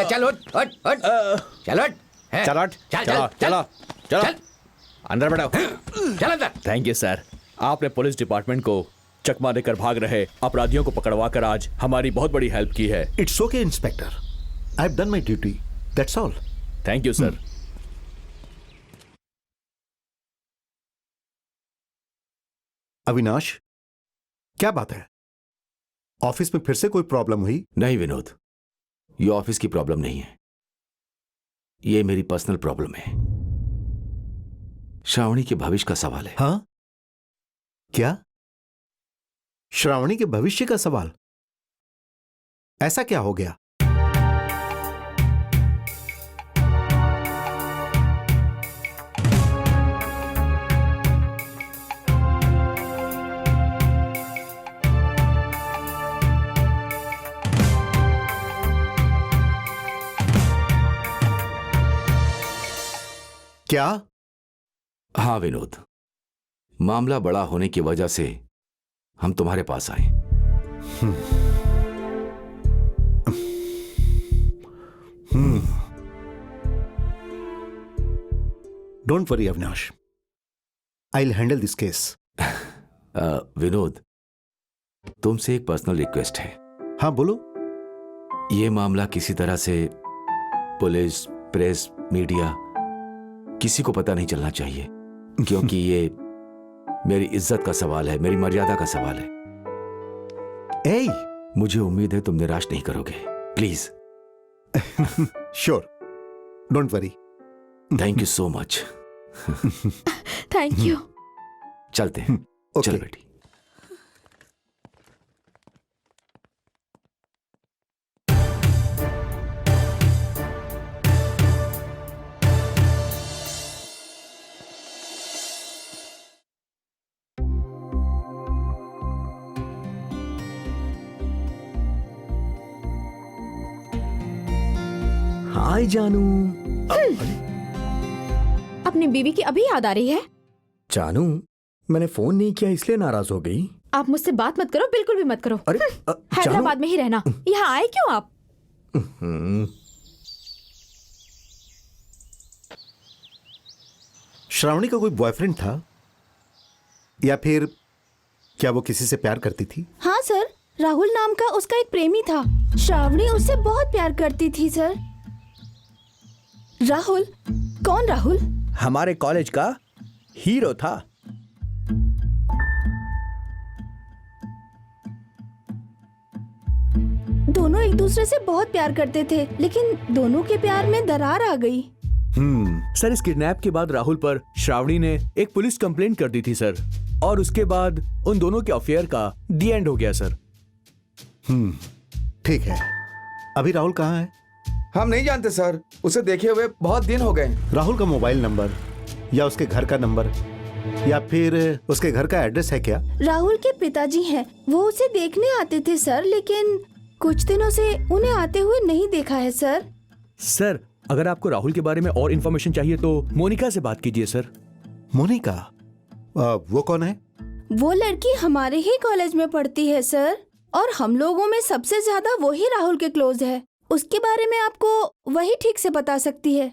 चल उठ उठ उठ चल उठ चलो चलो चलो चलो अंदर बैठो। चल अंदर। Thank you sir. आपने पुलिस डिपार्टमेंट को चकमा देकर भाग रहे अपराधियों को पकड़वा कर आज हमारी बहुत बड़ी हेल्प की है। It's okay inspector, I have done my duty, that's all. Thank you sir. Avinash, क्या बात है? ऑफिस में फिर से कोई प्रॉब्लम हुई? नहीं विनोद, ये ऑफिस की प्रॉब्लम नहीं है, ये मेरी पर्सनल प्रॉब्लम है। श्रावणी के भविष्य का सवाल है। हाँ? क्या? श्रावणी के भविष्य का सवाल? ऐसा क्या हो गया? क्या? हाँ विनोद, मामला बड़ा होने की वजह से हम तुम्हारे पास आए। Don't worry Avinash, I will handle this case. Vinod, तुमसे एक पर्सनल रिक्वेस्ट है। हाँ बोलो। यह मामला किसी तरह से पुलिस, प्रेस, मीडिया किसी को पता नहीं चलना चाहिए, क्योंकि ये मेरी इज्जत का सवाल है, मेरी मर्यादा का सवाल है। ए, मुझे उम्मीद है तुम निराश नहीं करोगे, please. Sure, don't worry. Thank you so much. Thank you. चलते हैं। ओके। चल बेटी। हाय जानू। अपनी बीवी की अभी याद आ रही है? जानू, मैंने फोन नहीं किया इसलिए नाराज हो गई? आप मुझसे बात मत करो, बिल्कुल भी मत करो। अरे हैदराबाद में ही रहना। यहाँ आए क्यों आप? श्रावणी का कोई बॉयफ्रेंड था या फिर क्या वो किसी से प्यार करती थी? हाँ सर, राहुल नाम का उसका एक प्रेमी था। श्रावणी उससे बहुत प्यार करती थी सर। राहुल? कौन राहुल? हमारे कॉलेज का हीरो था। दोनों एक दूसरे से बहुत प्यार करते थे, लेकिन दोनों के प्यार में दरार आ गई। सर, इस किडनैप के बाद राहुल पर श्रावणी ने एक पुलिस कंप्लेंट कर दी थी सर, और उसके बाद उन दोनों के अफेयर का दी एंड हो गया सर। ठीक है, अभी राहुल कहाँ है? हम नहीं जानते सर, उसे देखे हुए बहुत दिन हो गए। राहुल का मोबाइल नंबर या उसके घर का नंबर या फिर उसके घर का एड्रेस है क्या? राहुल के पिताजी हैं, वो उसे देखने आते थे सर, लेकिन कुछ दिनों से उन्हें आते हुए नहीं देखा है सर। सर, अगर आपको राहुल के बारे में और इन्फॉर्मेशन चाहिए तो मोनिका से बात कीजिए सर। मोनिका? वो कौन है? वो लड़की हमारे ही कॉलेज में पढ़ती है सर, और हम लोगों में सबसे ज्यादा वो ही राहुल के क्लोज है। उसके बारे में आपको वही ठीक से बता सकती है।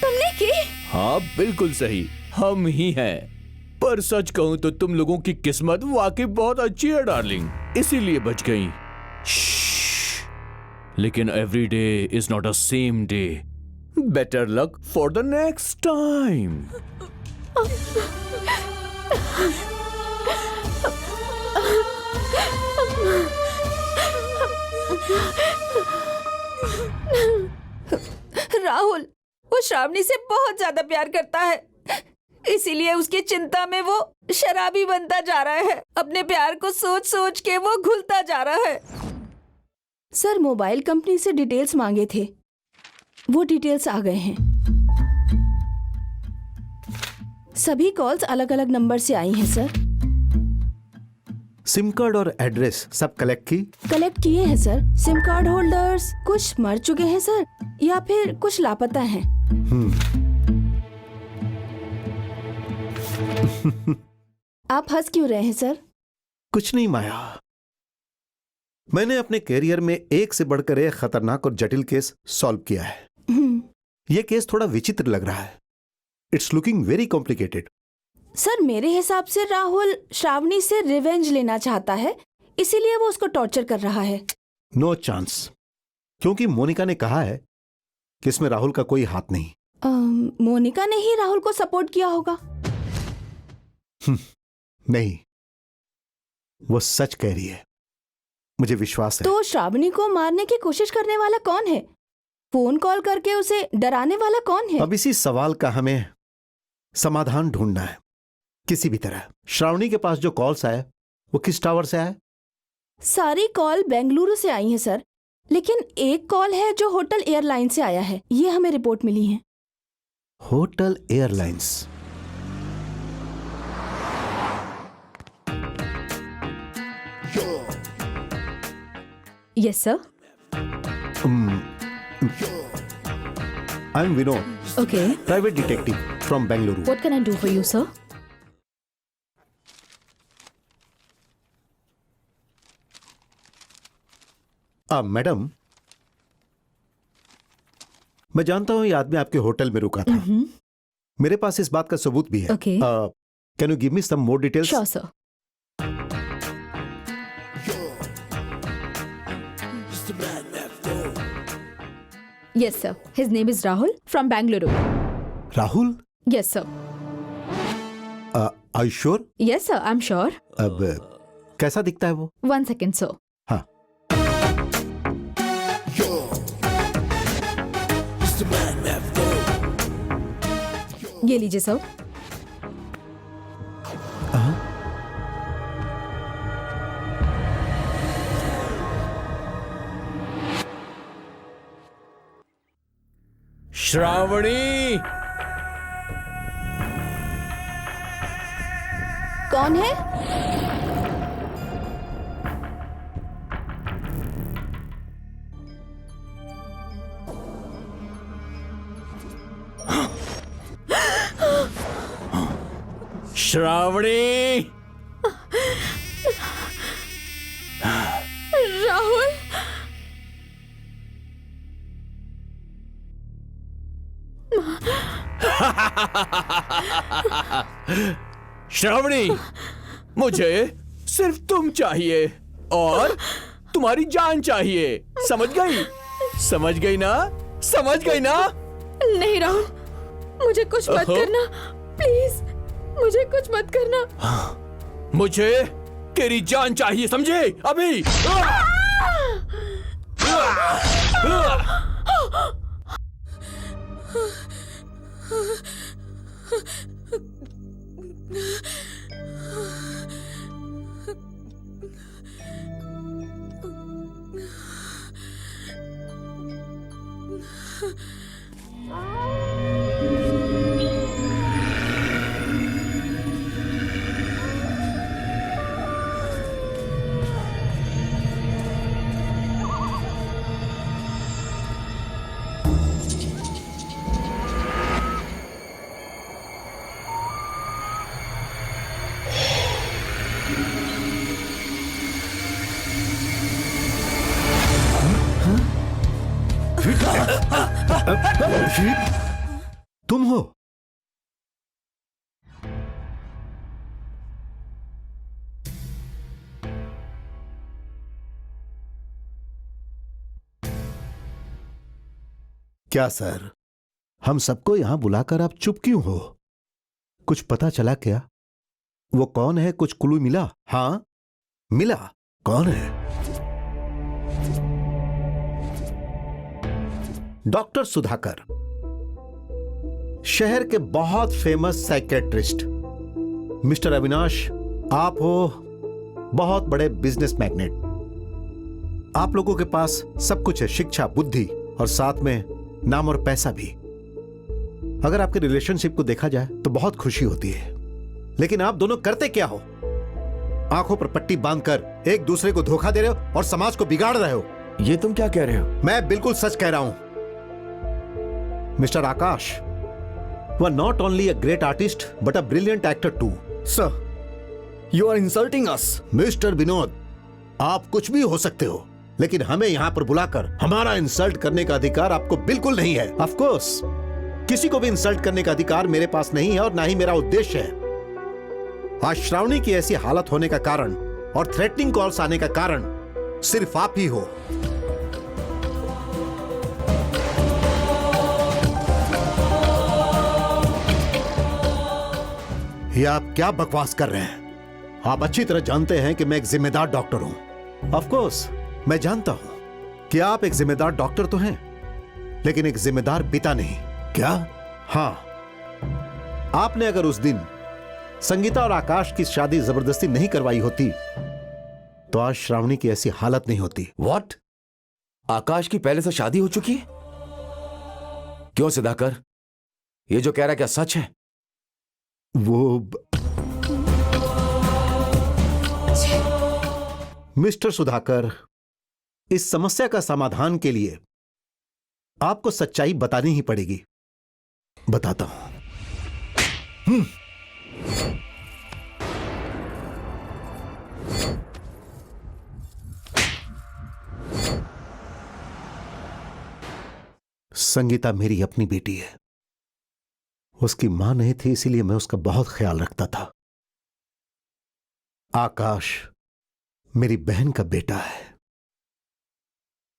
तुमने की? हाँ बिल्कुल सही, हम ही हैं। पर सच कहूं तो तुम लोगों की किस्मत वाकई बहुत अच्छी है डार्लिंग, इसीलिए बच गई। लेकिन every day is not a same day. Better luck for the next time. Rahul वो श्रावणी से बहुत ज्यादा प्यार करता है, इसीलिए उसकी चिंता में वो शराबी बनता जा रहा है। अपने प्यार को सोच सोच के वो घुलता जा रहा है। सर मोबाइल कंपनी से डिटेल्स मांगे थे, वो डिटेल्स आ गए हैं। सभी कॉल्स अलग अलग नंबर से आई हैं सर। सिम कार्ड और एड्रेस सब कलेक्ट की? कलेक्ट किए हैं सर। सिम कार्ड होल्डर्स कुछ मर चुके हैं सर, या फिर कुछ लापता हैं। आप हंस क्यों रहे हैं सर? कुछ नहीं माया, मैंने अपने कैरियर में एक से बढ़कर एक खतरनाक और जटिल केस सॉल्व किया है। यह केस थोड़ा विचित्र लग रहा है। It's looking very complicated. Sir मेरे हिसाब से राहुल श्रावणी से रिवेंज लेना चाहता है, इसीलिए वो उसको टॉर्चर कर रहा है। नो चांस, क्योंकि मोनिका ने कहा है कि इसमें राहुल का कोई हाथ नहीं। मोनिका ने ही राहुल को सपोर्ट किया होगा। नहीं, वो सच कह रही है, मुझे विश्वास है। तो श्रावणी को मारने की कोशिश करने वाला कौन है? फोन कॉल करके उसे डराने वाला कौन है? अब इसी सवाल का हमें समाधान ढूंढना है किसी भी तरह। श्रावणी के पास जो कॉल्स आए वो किस टावर से आए? सारी कॉल बेंगलुरु से आई है सर, लेकिन एक कॉल है जो होटल एयरलाइन से आया है, ये हमें रिपोर्ट मिली है। Hotel airlines. Yes sir. I M Vinod, okay, private detective from Bengaluru. What can I do for you sir? Madam, मैं जानता हूं ये आदमी आपके होटल में रुका था। मेरे पास इस बात का सबूत भी है। Okay. Can you give me some more details? Sure sir. Yes sir, his name is Rahul from Bengaluru. Rahul? Yes sir. Are you sure? Yes sir, I am sure. अब कैसा दिखता है वो? 1 सेकेंड सर। हाँ। ये लीजिए सर। श्रावणी, कौन है? श्रावणी, राहुल, श्रावणी, मुझे सिर्फ तुम चाहिए और तुम्हारी जान चाहिए। समझ गई? समझ गई ना? समझ गई ना? नहीं राहुल, मुझे कुछ मत ओहो। करना प्लीज, मुझे कुछ मत करना। मुझे तेरी जान चाहिए, समझे? अभी तुम हो? क्या सर, हम सबको यहां बुलाकर आप चुप क्यों हो? कुछ पता चला क्या? वो कौन है? कुछ क्लू मिला? हाँ मिला। कौन है? डॉक्टर सुधाकर, शहर के बहुत फेमस साइकेट्रिस्ट। मिस्टर अविनाश, आप हो बहुत बड़े बिजनेस मैग्नेट। आप लोगों के पास सब कुछ है, शिक्षा, बुद्धि और साथ में नाम और पैसा भी। अगर आपके रिलेशनशिप को देखा जाए तो बहुत खुशी होती है, लेकिन आप दोनों करते क्या हो? आंखों पर पट्टी बांधकर एक दूसरे को धोखा दे रहे हो और समाज को बिगाड़ रहे हो। ये तुम क्या कह रहे हो? मैं बिल्कुल सच कह रहा हूं। Mister Akash was not only a great artist but a brilliant actor too. Sir, you are insulting us. Mister Vinod, आप कुछ भी हो सकते हो, लेकिन हमें यहां पर बुलाकर हमारा इंसल्ट करने का अधिकार आपको बिल्कुल नहीं है। ऑफ कोर्स, किसी को भी इंसल्ट करने का अधिकार मेरे पास नहीं है और ना ही मेरा उद्देश्य है। आज श्रावणी की ऐसी हालत होने का कारण और थ्रेटनिंग कॉल्स आने का कारण सिर्फ आप ही हो। ये आप क्या बकवास कर रहे हैं? आप अच्छी तरह जानते हैं कि मैं एक जिम्मेदार डॉक्टर हूं। ऑफ कोर्स, मैं जानता हूं कि आप एक जिम्मेदार डॉक्टर तो हैं, लेकिन एक जिम्मेदार पिता नहीं। क्या? हाँ, आपने अगर उस दिन संगीता और आकाश की शादी जबरदस्ती नहीं करवाई होती तो आज श्रावणी की ऐसी हालत नहीं होती। व्हाट? आकाश की पहले से शादी हो चुकी है? क्यों सुधाकर, ये जो कह रहा है क्या सच है? मिस्टर सुधाकर, इस समस्या का समाधान के लिए आपको सच्चाई बतानी ही पड़ेगी। बताता हूं। संगीता मेरी अपनी बेटी है। उसकी मां नहीं थी, इसीलिए मैं उसका बहुत ख्याल रखता था। आकाश मेरी बहन का बेटा है।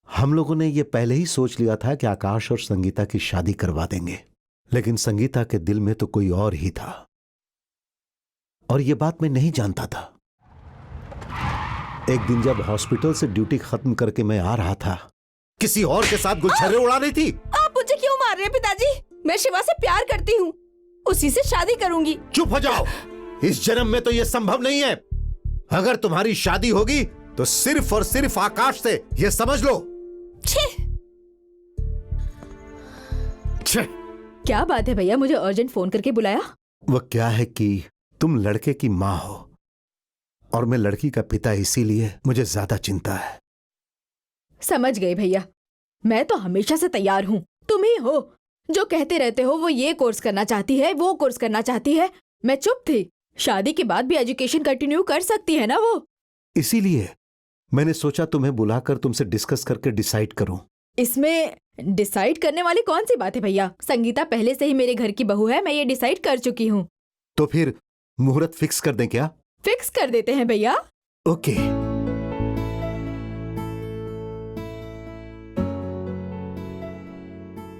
हम लोगों ने यह पहले ही सोच लिया था कि आकाश और संगीता की शादी करवा देंगे, लेकिन संगीता के दिल में तो कोई और ही था और यह बात मैं नहीं जानता था। एक दिन जब हॉस्पिटल से ड्यूटी खत्म करके मैं आ रहा था, किसी और के साथ गुलछर्रे उड़ा रही थी। आप मुझे क्यों मार रहे हैं पिताजी? मैं शिवा से प्यार करती हूँ, उसी से शादी करूंगी। चुप हो जाओ। इस जन्म में तो यह संभव नहीं है। अगर तुम्हारी शादी होगी तो सिर्फ और सिर्फ आकाश से, यह समझ लो। छे! छे! क्या बात है भैया, मुझे अर्जेंट फोन करके बुलाया? वह क्या है कि तुम लड़के की मां हो और मैं लड़की का पिता, इसीलिए मुझे ज्यादा चिंता है। समझ गए भैया, मैं तो हमेशा से तैयार हूँ। तुम ही हो जो कहते रहते हो वो ये कोर्स करना चाहती है, वो कोर्स करना चाहती है। मैं चुप थी। शादी के बाद भी एजुकेशन कंटिन्यू कर सकती है ना वो। इसीलिए मैंने सोचा तुम्हें बुलाकर तुमसे डिस्कस करके डिसाइड करूं। इसमें डिसाइड करने वाली कौन सी बात है भैया? संगीता पहले से ही मेरे घर की बहू है, मैं ये डिसाइड कर चुकी हूँ। तो फिर मुहूर्त फिक्स कर दें क्या? फिक्स कर देते हैं भैया। ओके।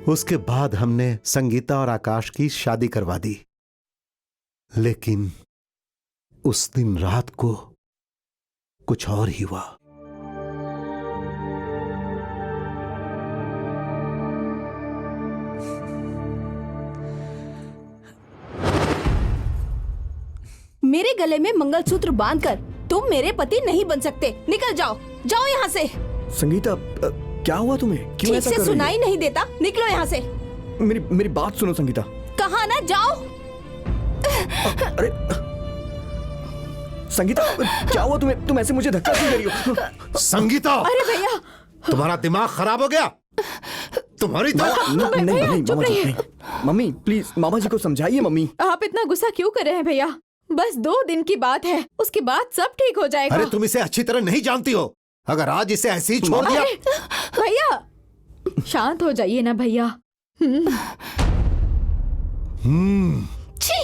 उसके बाद हमने संगीता और आकाश की शादी करवा दी, लेकिन उस दिन रात को कुछ और ही हुआ। मेरे गले में मंगलसूत्र बांधकर तुम मेरे पति नहीं बन सकते। निकल जाओ, जाओ यहाँ से। संगीता, क्या हुआ तुम्हें? क्यों ठीक ऐसा से कर रही सुनाई नहीं देता, निकलो यहाँ से। हो? मेरी बात सुनो संगीता। कहा ना जाओ। अरे संगीता, क्या हुआ तुम्हें? तुम ऐसे मुझे धक्का क्यों दे रही हो? संगीता, अरे भैया, तुम्हारा दिमाग खराब हो गया? तुम्हारी नहीं, मम्मी प्लीज मामा जी को समझाइए। मम्मी, आप इतना गुस्सा क्यों कर रहे हैं भैया? बस 2 दिन की बात है, उसके बाद सब ठीक हो जाएगा। अरे तुम इसे अच्छी तरह नहीं जानती हो। अगर आज इसे ऐसे ही छोड़ दिया। अरे, भैया शांत हो जाइए ना भैया। छी!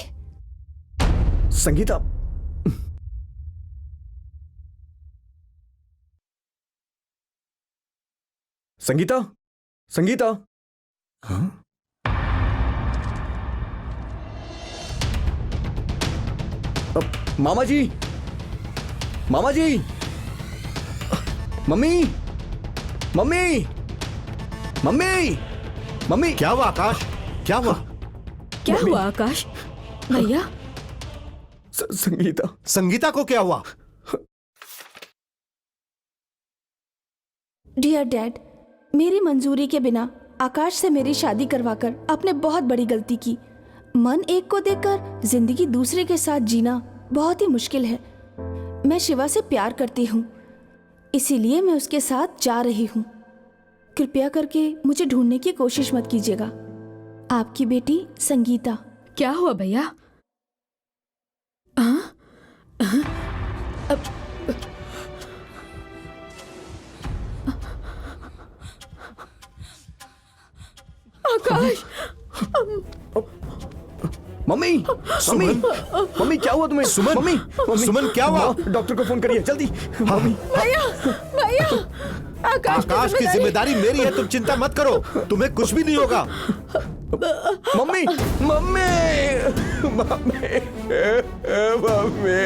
संगीता, संगीता, संगीता। हाँ? मामा जी, मामा जी, मम्मी, मम्मी, मम्मी, मम्मी। क्या हुआ आकाश? क्या हुआ? क्या हुआ आकाश? भैया संगीता, संगीता को क्या हुआ? डियर डैड, मेरी मंजूरी के बिना आकाश से मेरी शादी करवाकर आपने बहुत बड़ी गलती की। मन एक को देखकर जिंदगी दूसरे के साथ जीना बहुत ही मुश्किल है। मैं शिवा से प्यार करती हूँ, इसीलिए मैं उसके साथ जा रही हूँ। कृपया करके मुझे ढूंढने की कोशिश मत कीजिएगा। आपकी बेटी संगीता। क्या हुआ भैया? आकाश, मम्मी, मम्मी, मम्मी क्या हुआ तुम्हें? सुमन, मम्मी, मम्मी, सुमन क्या हुआ? डॉक्टर को फोन करिए जल्दी। मम्मी, भैया, भैया, आकाश की जिम्मेदारी मेरी है, तुम चिंता मत करो, तुम्हें कुछ भी नहीं होगा। Mummy, mummy, mummy, mummy.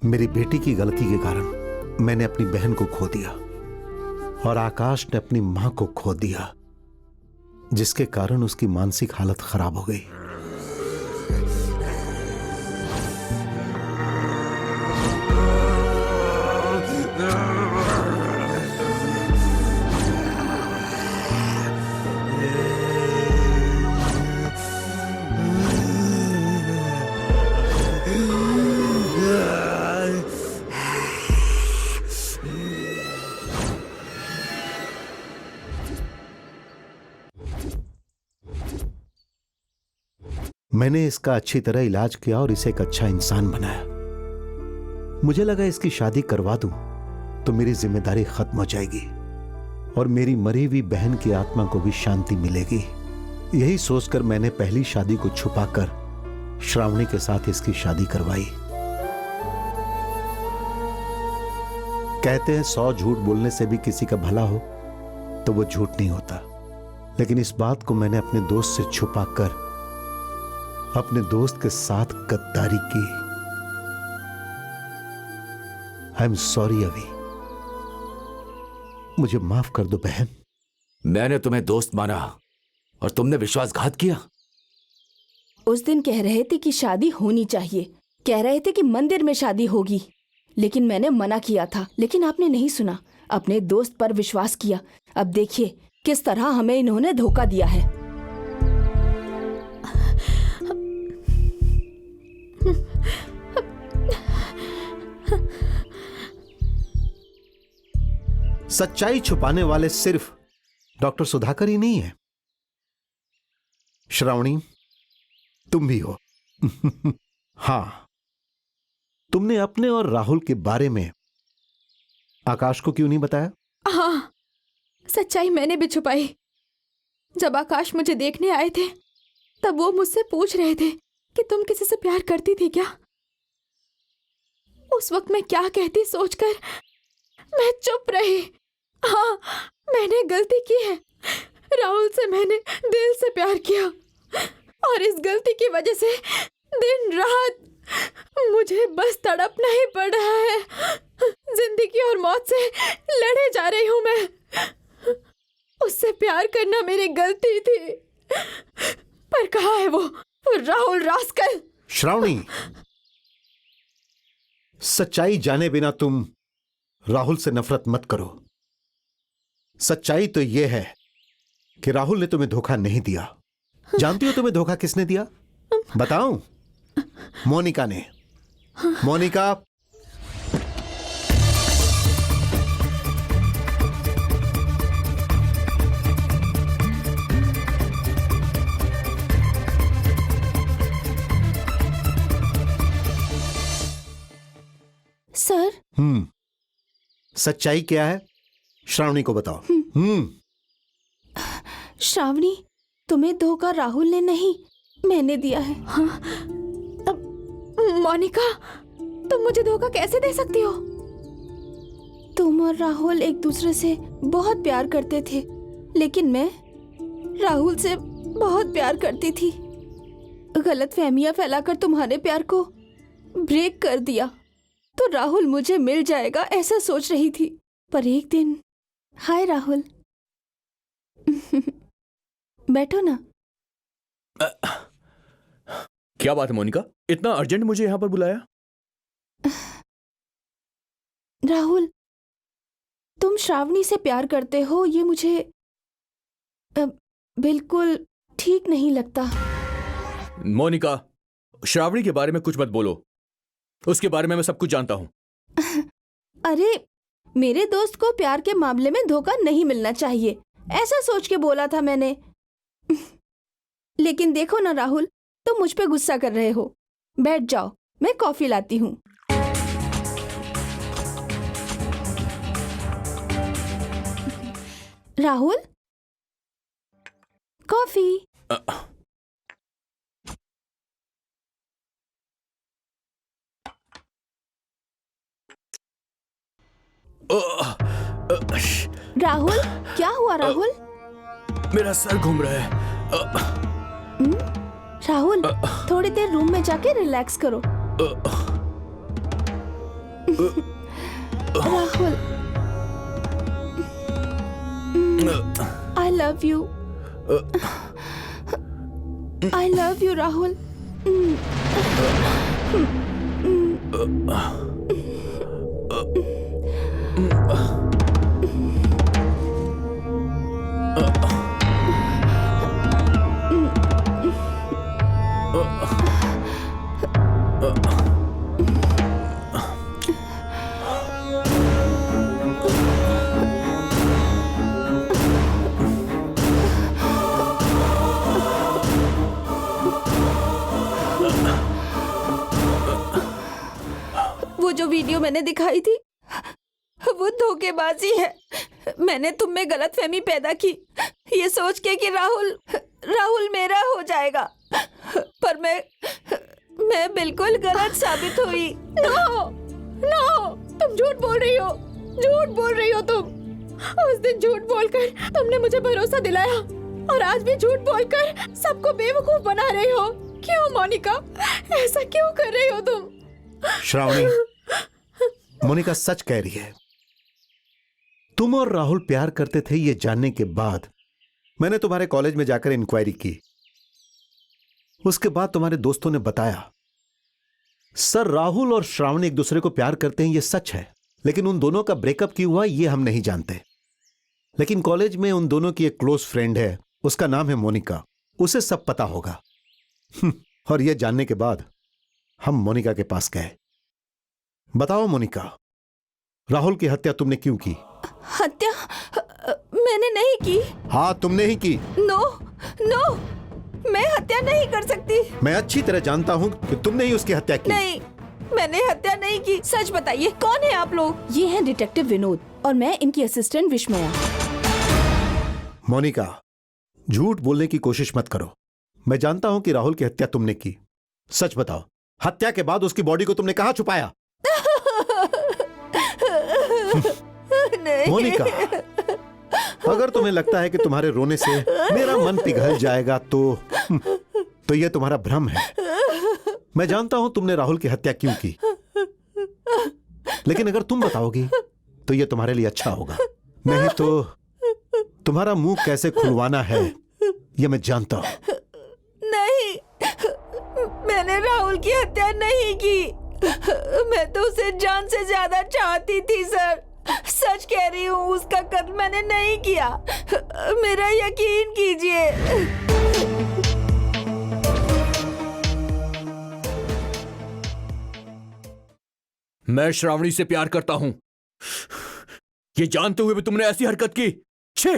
मेरी बेटी की गलती के कारण मैंने अपनी बहन को खो दिया और आकाश ने अपनी मां को खो दिया, जिसके कारण उसकी मानसिक हालत खराब हो गई। मैंने इसका अच्छी तरह इलाज किया और इसे एक अच्छा इंसान बनाया। मुझे लगा इसकी शादी करवा दूं तो मेरी जिम्मेदारी खत्म हो जाएगी और मेरी मरी हुई बहन की आत्मा को भी शांति मिलेगी। यही सोचकर मैंने पहली शादी को छुपाकर श्रावणी के साथ इसकी शादी करवाई। कहते हैं 100 झूठ बोलने से भी किसी का भला हो तो वो झूठ नहीं होता, लेकिन इस बात को मैंने अपने दोस्त से छुपाकर अपने दोस्त के साथ गद्दारी की। आई एम सॉरी अभी, मुझे माफ कर दो बहन। मैंने तुम्हें दोस्त माना और तुमने विश्वासघात किया। उस दिन कह रहे थे कि शादी होनी चाहिए, कह रहे थे कि मंदिर में शादी होगी, लेकिन मैंने मना किया था, लेकिन आपने नहीं सुना, अपने दोस्त पर विश्वास किया। अब देखिए किस तरह हमें इन्होंने धोखा दिया है। सच्चाई छुपाने वाले सिर्फ डॉक्टर सुधाकर ही नहीं है, श्रावणी तुम भी हो। हां, तुमने अपने और राहुल के बारे में आकाश को क्यों नहीं बताया? हाँ, सच्चाई मैंने भी छुपाई। जब आकाश मुझे देखने आए थे तब वो मुझसे पूछ रहे थे कि तुम किसी से प्यार करती थी क्या। उस वक्त मैं क्या कहती सोचकर मैं चुप रही। हाँ, मैंने गलती की है। राहुल से मैंने दिल से प्यार किया और इस गलती की वजह से दिन रात मुझे बस तड़पना ही पड़ रहा है। जिंदगी और मौत से लड़े जा रही हूं मैं। उससे प्यार करना मेरी गलती थी, पर कहाँ है वो राहुल रास्कल। श्रावणी, सच्चाई जाने बिना तुम राहुल से नफरत मत करो। सच्चाई तो यह है कि राहुल ने तुम्हें धोखा नहीं दिया। जानती हो तुम्हें धोखा किसने दिया? बताऊं? मोनिका ने। मोनिका सर, सच्चाई क्या है? श्रावणी को बताओ। श्रावणी, तुम्हें धोखा राहुल ने नहीं, मैंने दिया है। मोनिका, तुम मुझे धोखा कैसे दे सकती हो? तुम और राहुल एक दूसरे से बहुत प्यार करते थे, लेकिन मैं राहुल से बहुत प्यार करती थी। गलतफहमियां फैलाकर तुम्हारे प्यार को ब्रेक कर दिया तो राहुल मुझे मिल जाएगा ऐसा सोच रही थी, पर एक दिन। हाय राहुल। बैठो ना। क्या बात है मोनिका, इतना अर्जेंट मुझे यहां पर बुलाया? राहुल, तुम श्रावणी से प्यार करते हो ये मुझे बिल्कुल ठीक नहीं लगता। मोनिका, श्रावणी के बारे में कुछ मत बोलो, उसके बारे में मैं सब कुछ जानता हूं। अरे, मेरे दोस्त को प्यार के मामले में धोखा नहीं मिलना चाहिए, ऐसा सोच के बोला था मैंने। लेकिन देखो ना राहुल, तुम मुझ पे गुस्सा कर रहे हो। बैठ जाओ, मैं कॉफी लाती हूँ। राहुल, कॉफी। राहुल, क्या हुआ राहुल? मेरा सर घूम रहा है। राहुल, थोड़ी देर रूम में जाके रिलैक्स करो। Rahul, I love you. I love you Rahul. वो जो वीडियो मैंने दिखाई थी वो धोखेबाजी है। मैंने तुम में गलतफहमी पैदा की ये सोच के कि राहुल मेरा हो जाएगा, पर मैं बिल्कुल गलत साबित हुई। नो, तुम झूठ बोल रही हो, झूठ बोल रही हो तुम। उस दिन झूठ बोलकर तुमने मुझे भरोसा दिलाया और आज भी झूठ बोलकर सबको बेवकूफ बना रही हो। क्यों मोनिका, ऐसा क्यों कर रही हो तुम? श्रावणी, मोनिका सच कह रही है। तुम और राहुल प्यार करते थे ये जानने के बाद मैंने तुम्हारे कॉलेज में जाकर इंक्वायरी की। उसके बाद तुम्हारे दोस्तों ने बताया सर राहुल और श्रावणी एक दूसरे को प्यार करते हैं, ये सच है, लेकिन उन दोनों का ब्रेकअप क्यों हुआ ये हम नहीं जानते। लेकिन कॉलेज में उन दोनों की एक क्लोज फ्रेंड है, उसका नाम है मोनिका, उसे सब पता होगा। और यह जानने के बाद हम मोनिका के पास गए। बताओ मोनिका, राहुल की हत्या तुमने क्यों की? हत्या मैंने नहीं की। हाँ, तुमने ही की। नो, मैं हत्या नहीं कर सकती। मैं अच्छी तरह जानता हूँ कि तुमने ही उसकी हत्या की। नहीं, मैंने हत्या नहीं की। सच बताइए, कौन है आप लोग? ये हैं डिटेक्टिव विनोद और मैं इनकी असिस्टेंट विस्मया। मोनिका, झूठ बोलने की कोशिश मत करो। मैं जानता हूं कि राहुल की हत्या तुमने की। सच बताओ, हत्या के बाद उसकी बॉडी को तुमने कहां छुपाया? नहीं। मोनिका, अगर तुम्हें लगता है कि तुम्हारे रोने से मेरा मन पिघल जाएगा तो यह तुम्हारा भ्रम है। मैं जानता हूं तुमने राहुल की हत्या क्यों की, लेकिन अगर तुम बताओगी तो यह तुम्हारे लिए अच्छा होगा। नहीं तो तुम्हारा मुंह कैसे खुलवाना है यह मैं जानता हूं। नहीं, मैंने राहुल की हत्या नहीं की। मैं तो उसे जान से ज्यादा चाहती थी सर। सच कह रही हूँ, उसका कत्ल मैंने नहीं किया। मेरा यकीन कीजिए। मैं श्रावणी से प्यार करता हूं, ये जानते हुए भी तुमने ऐसी हरकत की। छे,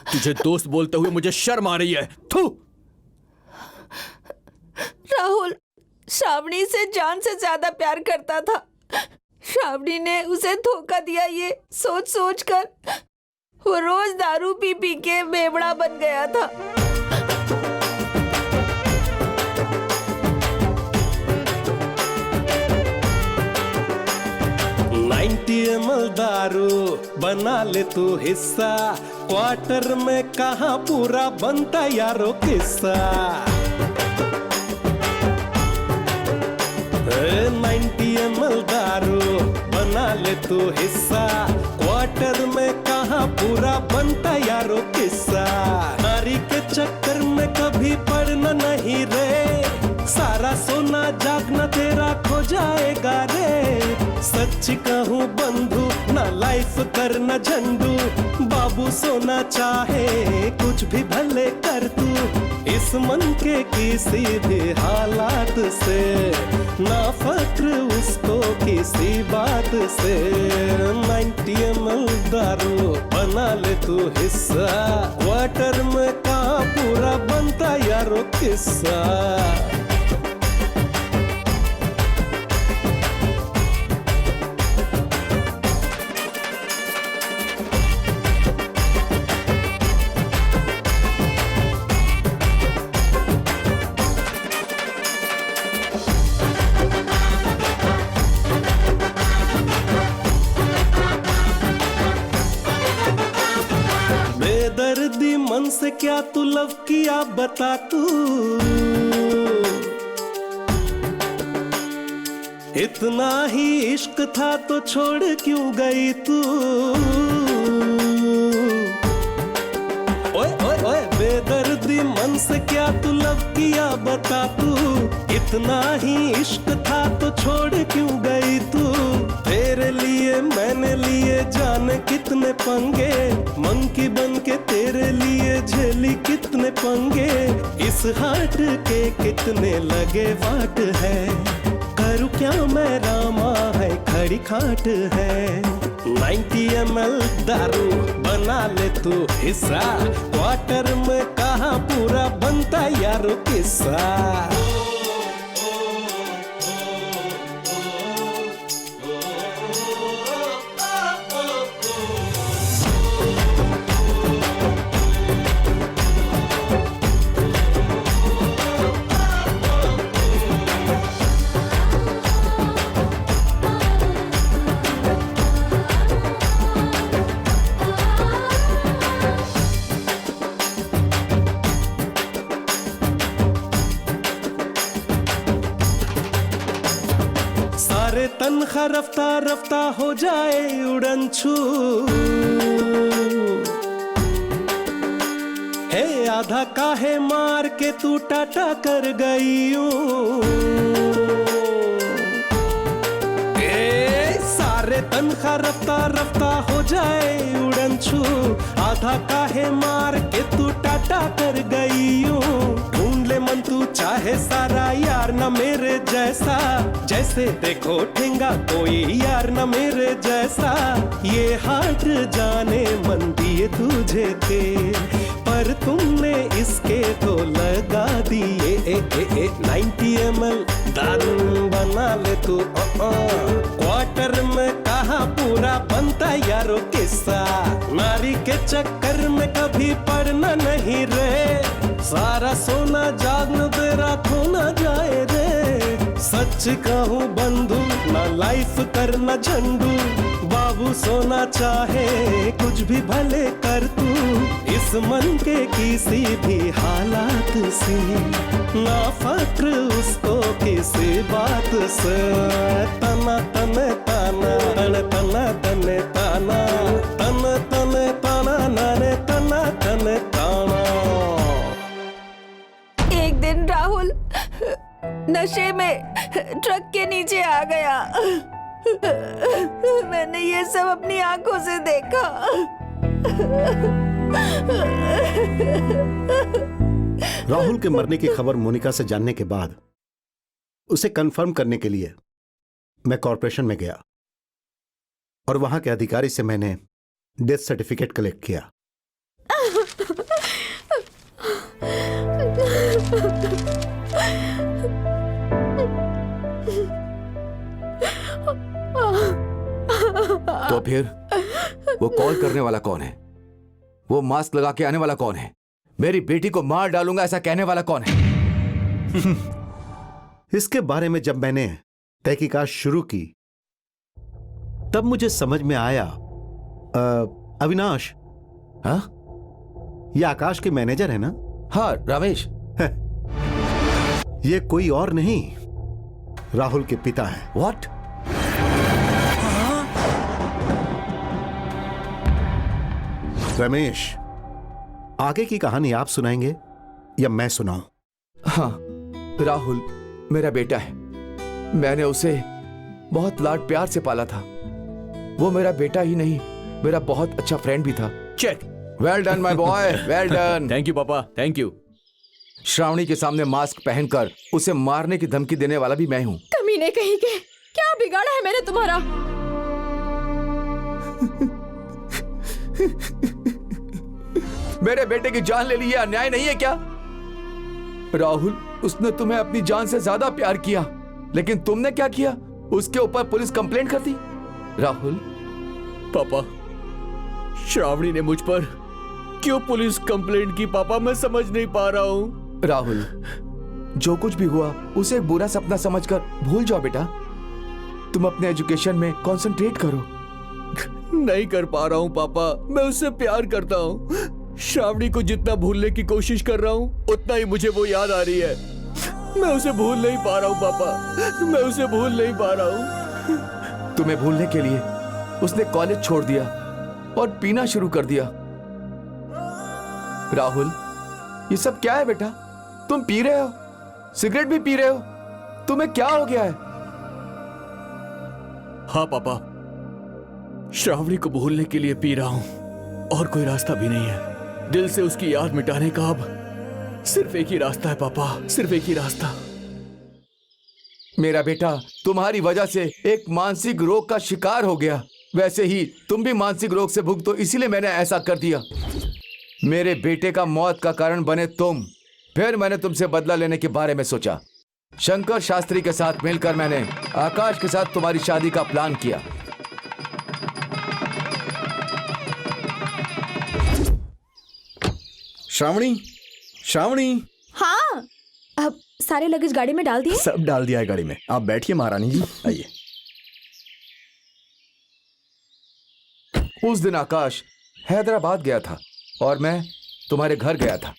तुझे दोस्त बोलते हुए मुझे शर्म आ रही है। थू। राहुल श्रावणी से जान से ज्यादा प्यार करता था। श्रावणी ने उसे धोखा दिया ये सोच कर वो रोज दारू पी पी के बेवड़ा बन गया था। 90 ml दारू बना ले तू हिस्सा, क्वार्टर में कहाँ पूरा बनता यारो किस्सा। 90 ml दारू बना ले तू हिस्सा, क्वार्टर में कहाँ पूरा बनता यारो किस्सा। नारी के चक्कर में कभी पड़ना नहीं रे, सारा सोना जागना तेरा खो जाएगा रे। सच कहूँ बंधु ना लाइफ करना झंडू, बाबू सोना चाहे कुछ भी भले कर तू। इस मन के किसी भी हालात से ना फक्र उसको किसी बात से। 90 ml दारू बना ले तू हिस्सा, वाटर में कहाँ पूरा बनता यारो किस्सा। बेदर्दी मन से क्या तू लव किया बता तू, इतना ही इश्क था तो छोड़ क्यों गई तू। ओए ओए ओए बेदर्दी मन से क्या तू लव किया बता तू, इतना ही इश्क था तो छोड़ क्यों गई तू। तेरे लिए मैंने लिए जाने कितने पंगे, मंकी बन के तेरे लिए झेली कितने पंगे। इस हाट के कितने लगे वाट है, करूँ क्या मैं रामा है खड़ी खाट है। 90 ml दारू बना ले तू हिस्सा, क्वार्टर में कहाँ पूरा बनता यारो किस्सा। सारे तनखा रफ्ता रफ्ता हो जाए उड़न छू, हे आधा काहे मार के तू टाटा कर गई सारे तनखा रफ्ता रफ्ता हो जाए उड़न छू, आधा काहे मार के तू टाटा कर गई। ढूंढ ले मन तू चाहे सारा यार न मेरे जैसा, जैसे देखो ठेंगा कोई यार न मेरे जैसा। ये हाट जाने मन दिए तुझे थे, पर तुमने इसके तो लगा दिए। 90 ml दारू बना ले तू क्वार्टर में कहाँ पूरा बनता यारो किस्सा। नारी के चक्कर में कभी पड़ना नहीं रे, सारा सोना जागना तेरा खो ना जाए रे। सच कहूँ बंधु ना लाइफ करना झंडू, बाबू सोना चाहे कुछ भी भले कर तू। इस मन के किसी भी हालात से ना फक्र उसको किसी बात से। तना तने ताना तने तना तने ताना तन तने ताना नाने तना तने ताना। एक दिन राहुल नशे में ट्रक के नीचे आ गया। मैंने ये सब अपनी आंखों से देखा। राहुल के मरने की खबर मोनिका से जानने के बाद उसे कंफर्म करने के लिए मैं कॉर्पोरेशन में गया और वहां के अधिकारी से मैंने डेथ सर्टिफिकेट कलेक्ट किया। तो फिर वो कॉल करने वाला कौन है? वो मास्क लगा के आने वाला कौन है? मेरी बेटी को मार डालूंगा ऐसा कहने वाला कौन है? इसके बारे में जब मैंने तहकीकात शुरू की तब मुझे समझ में आया, अविनाश, हाँ ये आकाश के मैनेजर है ना? हाँ रमेश। ये कोई और नहीं, राहुल के पिता हैं। व्हाट? रमेश, आगे की कहानी आप सुनाएंगे या मैं सुनाऊं? हाँ, राहुल मेरा बेटा है। मैंने उसे बहुत लाड प्यार से पाला था। वो मेरा बेटा ही नहीं, मेरा बहुत अच्छा फ्रेंड भी था। Check. Well done my boy, well done. Thank you papa, thank you. Shravani के सामने मास्क पहनकर उसे मारने की धमकी देने वाला भी मैं हूं। कमीने कहीं के, क्या बिगाड़ा है मैंने तुम्हारा? मेरे बेटे की जान ले ली, ये अन्याय नहीं है क्या? राहुल, उसने तुम्हें अपनी जान से ज्यादा प्यार किया, लेकिन तुमने क्या किया? उसके ऊपर पुलिस कंप्लेंट कर दी। राहुल, पापा, श्रावणी ने मुझ पर क्यों पुलिस कंप्लेंट की पापा? मैं समझ नहीं पा रहा हूं। राहुल, जो कुछ भी हुआ उसे एक बुरा सपना समझकर भूल जाओ बेटा। तुम अपने एजुकेशन में कंसंट्रेट करो। नहीं कर पा रहा हूं पापा, मैं उससे प्यार करता हूं। श्रावणी को जितना भूलने की कोशिश कर रहा हूं उतना ही मुझे वो याद आ रही है। मैं उसे भूल नहीं पा रहा हूं पापा, मैं उसे भूल नहीं पा रहा हूं। तुम्हें भूलने के लिए उसने कॉलेज छोड़ दिया और पीना शुरू कर दिया। राहुल, ये सब क्या है बेटा? तुम पी रहे हो, सिगरेट भी पी रहे हो, तुम्हें क्या हो गया है? हाँ पापा, श्रावणी को भूलने के लिए पी रहा हूं और कोई रास्ता भी नहीं है। दिल से उसकी याद मिटाने का अब सिर्फ एक ही रास्ता है पापा, सिर्फ एक ही रास्ता। मेरा बेटा तुम्हारी वजह से एक मानसिक रोग का शिकार हो गया। वैसे ही तुम भी मानसिक रोग से भुगतो, इसीलिए मैंने ऐसा कर दिया। मेरे बेटे का मौत का कारण बने तुम। फिर मैंने तुमसे बदला लेने के बारे में सोचा। शंकर शास्त्री के साथ मिलकर मैंने आकाश के साथ तुम्हारी शादी का प्लान किया। श्रावणी, श्रावणी, हाँ, अब सारे लगेज गाड़ी में डाल दिए? सब डाल दिया है गाड़ी में। आप बैठिए महारानी जी, आइए। उस दिन आकाश हैदराबाद गया था और मैं तुम्हारे घर गया था।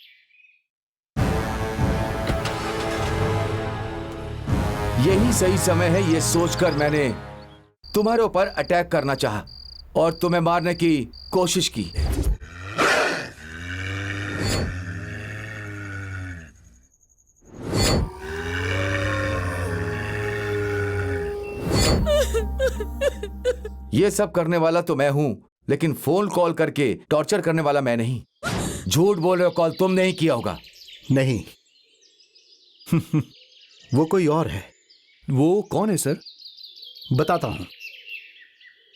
यही सही समय है ये सोचकर मैंने तुम्हारे ऊपर अटैक करना चाहा और तुम्हें मारने की कोशिश की। ये सब करने वाला तो मैं हूं, लेकिन फोन कॉल करके टॉर्चर करने वाला मैं नहीं। झूठ बोल रहे हो, कॉल तुमने ही किया होगा। नहीं। वो कोई और है। वो कौन है सर? बताता हूं।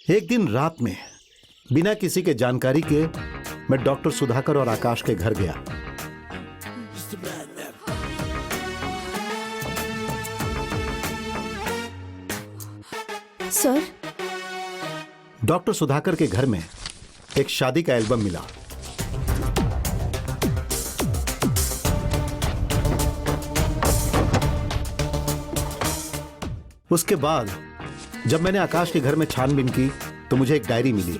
एक दिन रात में बिना किसी के जानकारी के मैं डॉक्टर सुधाकर और आकाश के घर गया। सर, डॉक्टर सुधाकर के घर में एक शादी का एल्बम मिला। उसके बाद जब मैंने आकाश के घर में छानबीन की तो मुझे एक डायरी मिली।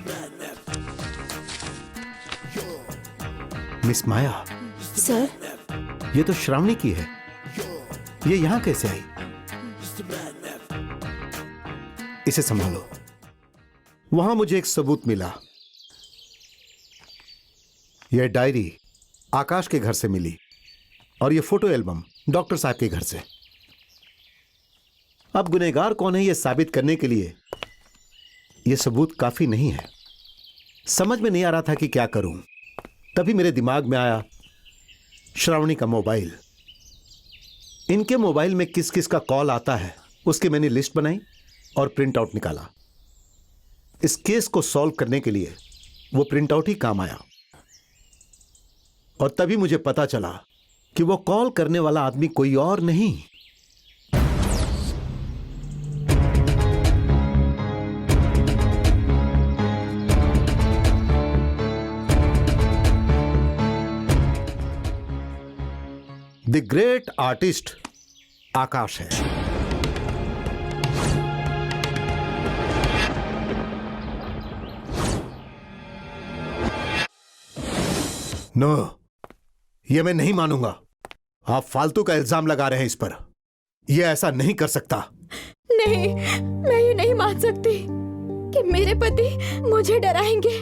मिस माया, सर, ये तो श्रावणी की है। ये यहां कैसे आई? इसे संभालो। वहां मुझे एक सबूत मिला। यह डायरी आकाश के घर से मिली और यह फोटो एल्बम डॉक्टर साहब के घर से। अब गुनहगार कौन है यह साबित करने के लिए यह सबूत काफी नहीं है। समझ में नहीं आ रहा था कि क्या करूं। तभी मेरे दिमाग में आया श्रावणी का मोबाइल। इनके मोबाइल में किस किस का कॉल आता है उसकी मैंने लिस्ट बनाई और प्रिंट आउट निकाला। इस केस को सॉल्व करने के लिए वो प्रिंट आउट ही काम आया। और तभी मुझे पता चला कि वो कॉल करने वाला आदमी कोई और नहीं, द ग्रेट आर्टिस्ट आकाश है। नो, ये मैं नहीं मानूंगा। आप फालतू का इल्जाम लगा रहे हैं इस पर। यह ऐसा नहीं कर सकता। नहीं, मैं ये नहीं मान सकती कि मेरे पति मुझे डराएंगे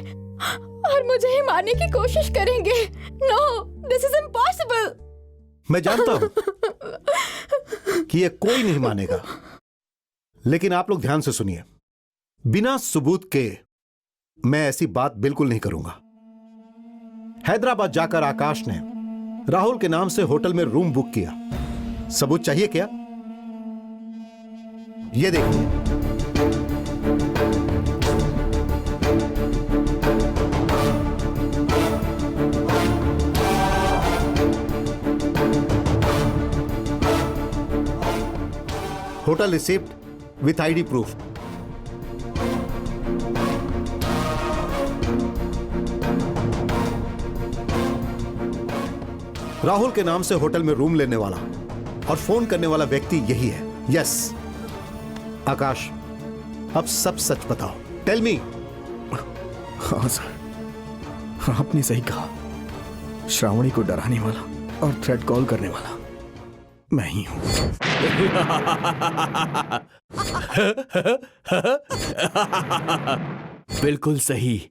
और मुझे ही मारने की कोशिश करेंगे। No, this is impossible. मैं जानता हूं कि यह कोई नहीं मानेगा, लेकिन आप लोग ध्यान से सुनिए। बिना सबूत के मैं ऐसी बात बिल्कुल नहीं करूंगा। हैदराबाद जाकर आकाश ने राहुल के नाम से होटल में रूम बुक किया। सबूत चाहिए क्या? ये देखिए। Hotel receipt with ID proof. Rahul के नाम से होटल में रूम लेने वाला और फोन करने वाला व्यक्ति यही है। यस आकाश, अब सब सच बताओ। Tell me. हाँ सर, आपने सही कहा। श्रावणी को डराने वाला और थ्रेट कॉल करने वाला मैं ही हूं। बिल्कुल सही।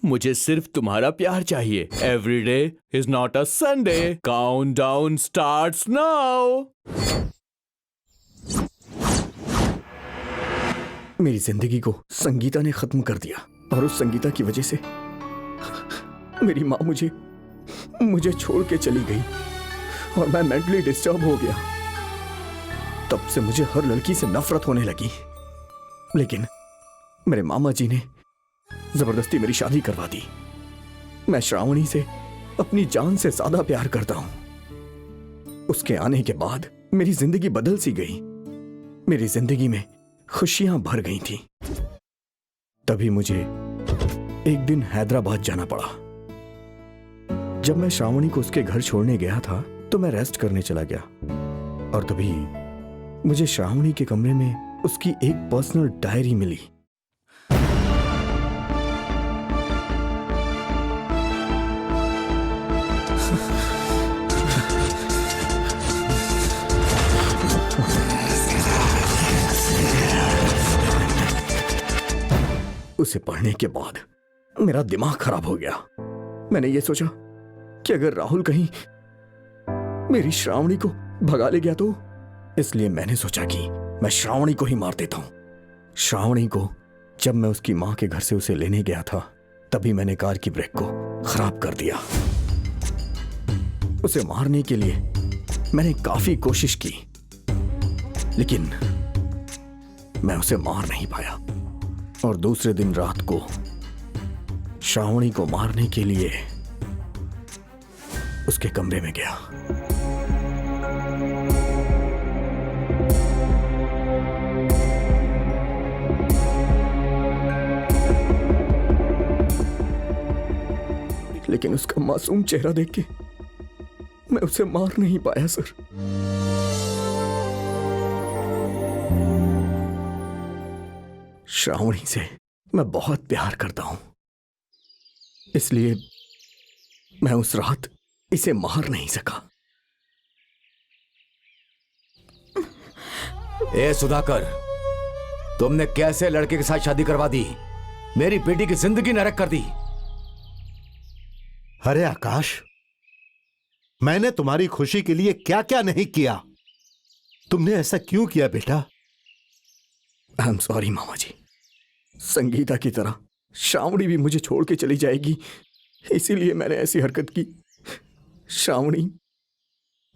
मुझे सिर्फ तुम्हारा प्यार चाहिए। Every day is not a Sunday. Count down starts now. मेरी जिंदगी को संगीता ने खत्म कर दिया और उस संगीता की वजह से मेरी माँ मुझे छोड़ के चली गई और मैं मेंटली डिस्टर्ब हो गया। तब से मुझे हर लड़की से नफरत होने लगी। लेकिन मेरे मामा जी ने जबरदस्ती मेरी शादी करवा दी। मैं श्रावणी से अपनी जान से ज्यादा प्यार करता हूं। उसके आने के बाद मेरी जिंदगी बदल सी गई। मेरी जिंदगी में खुशियां भर गई थी। तभी मुझे एक दिन हैदराबाद जाना पड़ा। जब मैं श्रावणी को उसके घर छोड़ने गया था तो मैं रेस्ट करने चला गया और तभी मुझे श्रावणी के कमरे में उसकी एक पर्सनल डायरी मिली। उसे पढ़ने के बाद मेरा दिमाग खराब हो गया। मैंने ये सोचा कि अगर राहुल कहीं मेरी श्रावणी को भगा ले गया तो, इसलिए मैंने सोचा कि मैं श्रावणी को ही मार देता हूं। श्रावणी को जब मैं उसकी मां के घर से उसे लेने गया था तभी मैंने कार की ब्रेक को खराब कर दिया। उसे मारने के लिए मैंने काफी कोशिश की लेकिन मैं उसे मार नहीं पाया और दूसरे दिन रात को श्रावणी को मारने के लिए उसके कमरे में गया। लेकिन उसका मासूम चेहरा देख के मैं उसे मार नहीं पाया सर। श्रावणी से मैं बहुत प्यार करता हूं, इसलिए मैं उस रात इसे मार नहीं सका। ए सुधाकर, तुमने कैसे लड़के के साथ शादी करवा दी? मेरी बेटी की जिंदगी नरक कर दी। अरे आकाश, मैंने तुम्हारी खुशी के लिए क्या क्या नहीं किया। तुमने ऐसा क्यों किया बेटा? आई एम सॉरी मामा जी। संगीता की तरह श्रावणी भी मुझे छोड़ के चली जाएगी, इसीलिए मैंने ऐसी हरकत की। श्रावणी,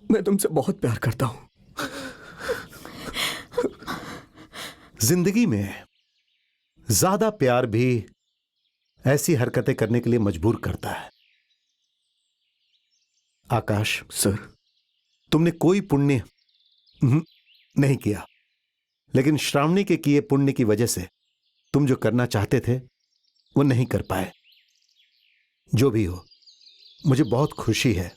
मैं तुमसे बहुत प्यार करता हूं। जिंदगी में ज्यादा प्यार भी ऐसी हरकतें करने के लिए मजबूर करता है। आकाश सर, तुमने कोई पुण्य नहीं किया, लेकिन श्रावणी के किए पुण्य की वजह से तुम जो करना चाहते थे वो नहीं कर पाए। जो भी हो, मुझे बहुत खुशी है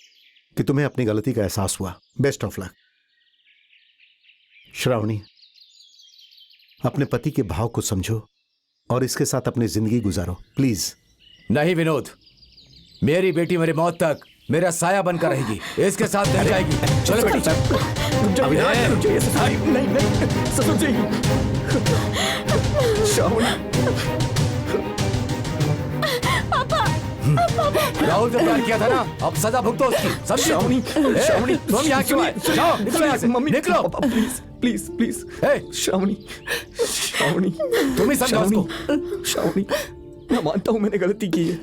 कि तुम्हें अपनी गलती का एहसास हुआ। Best of luck. श्रावणी, अपने पति के भाव को समझो और इसके साथ अपनी जिंदगी गुजारो प्लीज। नहीं विनोद, मेरी बेटी मेरी मौत तक मेरा साया बनकर रहेगी, इसके साथ रह जाएगी। चलो बेटी। राहुल ने प्यार किया था ना, अब सजा भुगतो उसकी। समझे? श्रावणी, श्रावणी, तुम यहाँ क्यों आए? जाओ, निकलो यहाँ से। मम्मी, निकलो। पापा, प्लीज प्लीज प्लीज। ए, श्रावणी, श्रावणी, तुम ही समझाओ उसको। श्रावणी, मैं मानता हूँ मैंने गलती की है,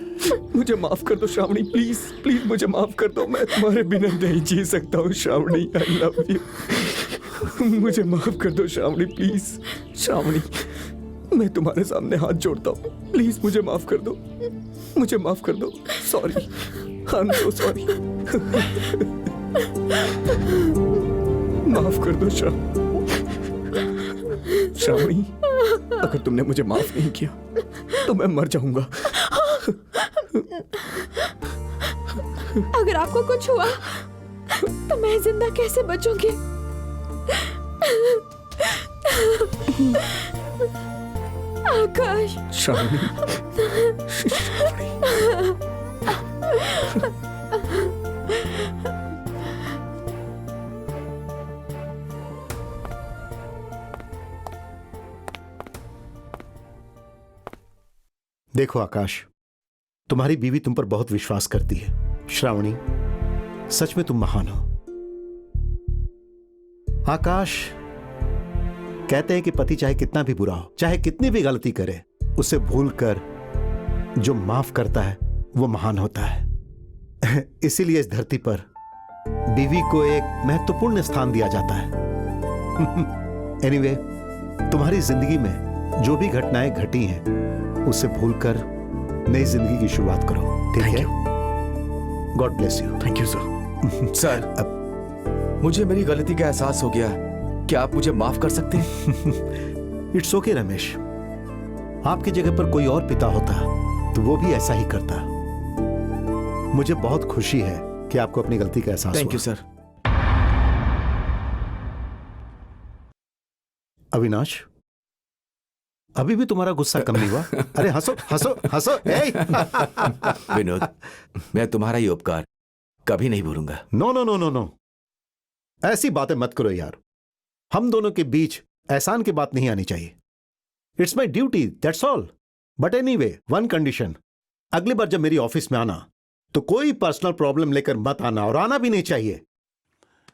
मुझे माफ कर दो श्रावणी, प्लीज प्लीज मुझे माफ कर दो। मैं तुम्हारे बिना नहीं जी सकता हूँ श्रावणी, आई लव यू। मुझे माफ कर दो श्रावणी, प्लीज। श्रावणी, मैं तुम्हारे सामने हाथ जोड़ता हूँ, प्लीज मुझे माफ कर दो, मुझे माफ कर दो। Sorry, I am so sorry. माफ कर दो श्रावणी, अगर तुमने मुझे माफ नहीं किया तो मैं मर जाऊंगा। अगर आपको कुछ हुआ तो मैं जिंदा कैसे बचूंगी? आकाश। श्रावणी, देखो आकाश, तुम्हारी बीवी तुम पर बहुत विश्वास करती है। श्रावणी, सच में तुम महान हो। आकाश, कहते हैं कि पति चाहे कितना भी बुरा हो, चाहे कितनी भी गलती करे, उसे भूलकर जो माफ करता है वो महान होता है। इसीलिए इस धरती पर बीवी को एक महत्वपूर्ण स्थान दिया जाता है। एनीवे, तुम्हारी जिंदगी में जो भी घटनाएं घटी हैं उसे भूलकर नई जिंदगी की शुरुआत करो, ठीक है? God bless you. Thank you sir. Sir, मुझे मेरी गलती का एहसास हो गया, क्या आप मुझे माफ कर सकते हैं? इट्स ओके रमेश, आपकी जगह पर कोई और पिता होता तो वो भी ऐसा ही करता। मुझे बहुत खुशी है कि आपको अपनी गलती का एहसास थैंक यू हुआ। सर। अविनाश, अभी भी तुम्हारा गुस्सा कम नहीं हुआ? अरे हंसो हंसो हंसो। विनोद, मैं तुम्हारा ये उपकार कभी नहीं भूलूंगा। No no no no no, ऐसी बातें मत करो यार। हम दोनों के बीच एहसान की बात नहीं आनी चाहिए। It's my duty, that's all. But anyway, one condition, अगली बार जब मेरी ऑफिस में आना तो कोई पर्सनल प्रॉब्लम लेकर मत आना, और आना भी नहीं चाहिए।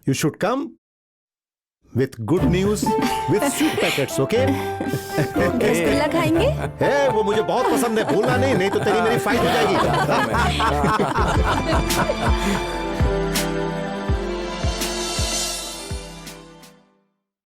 You should come with good news, with sweet packets, okay? Rasgulla खाएंगे? वो मुझे बहुत पसंद है, भूलना नहीं, नहीं तो तेरी मेरी फाइट हो जाएगी।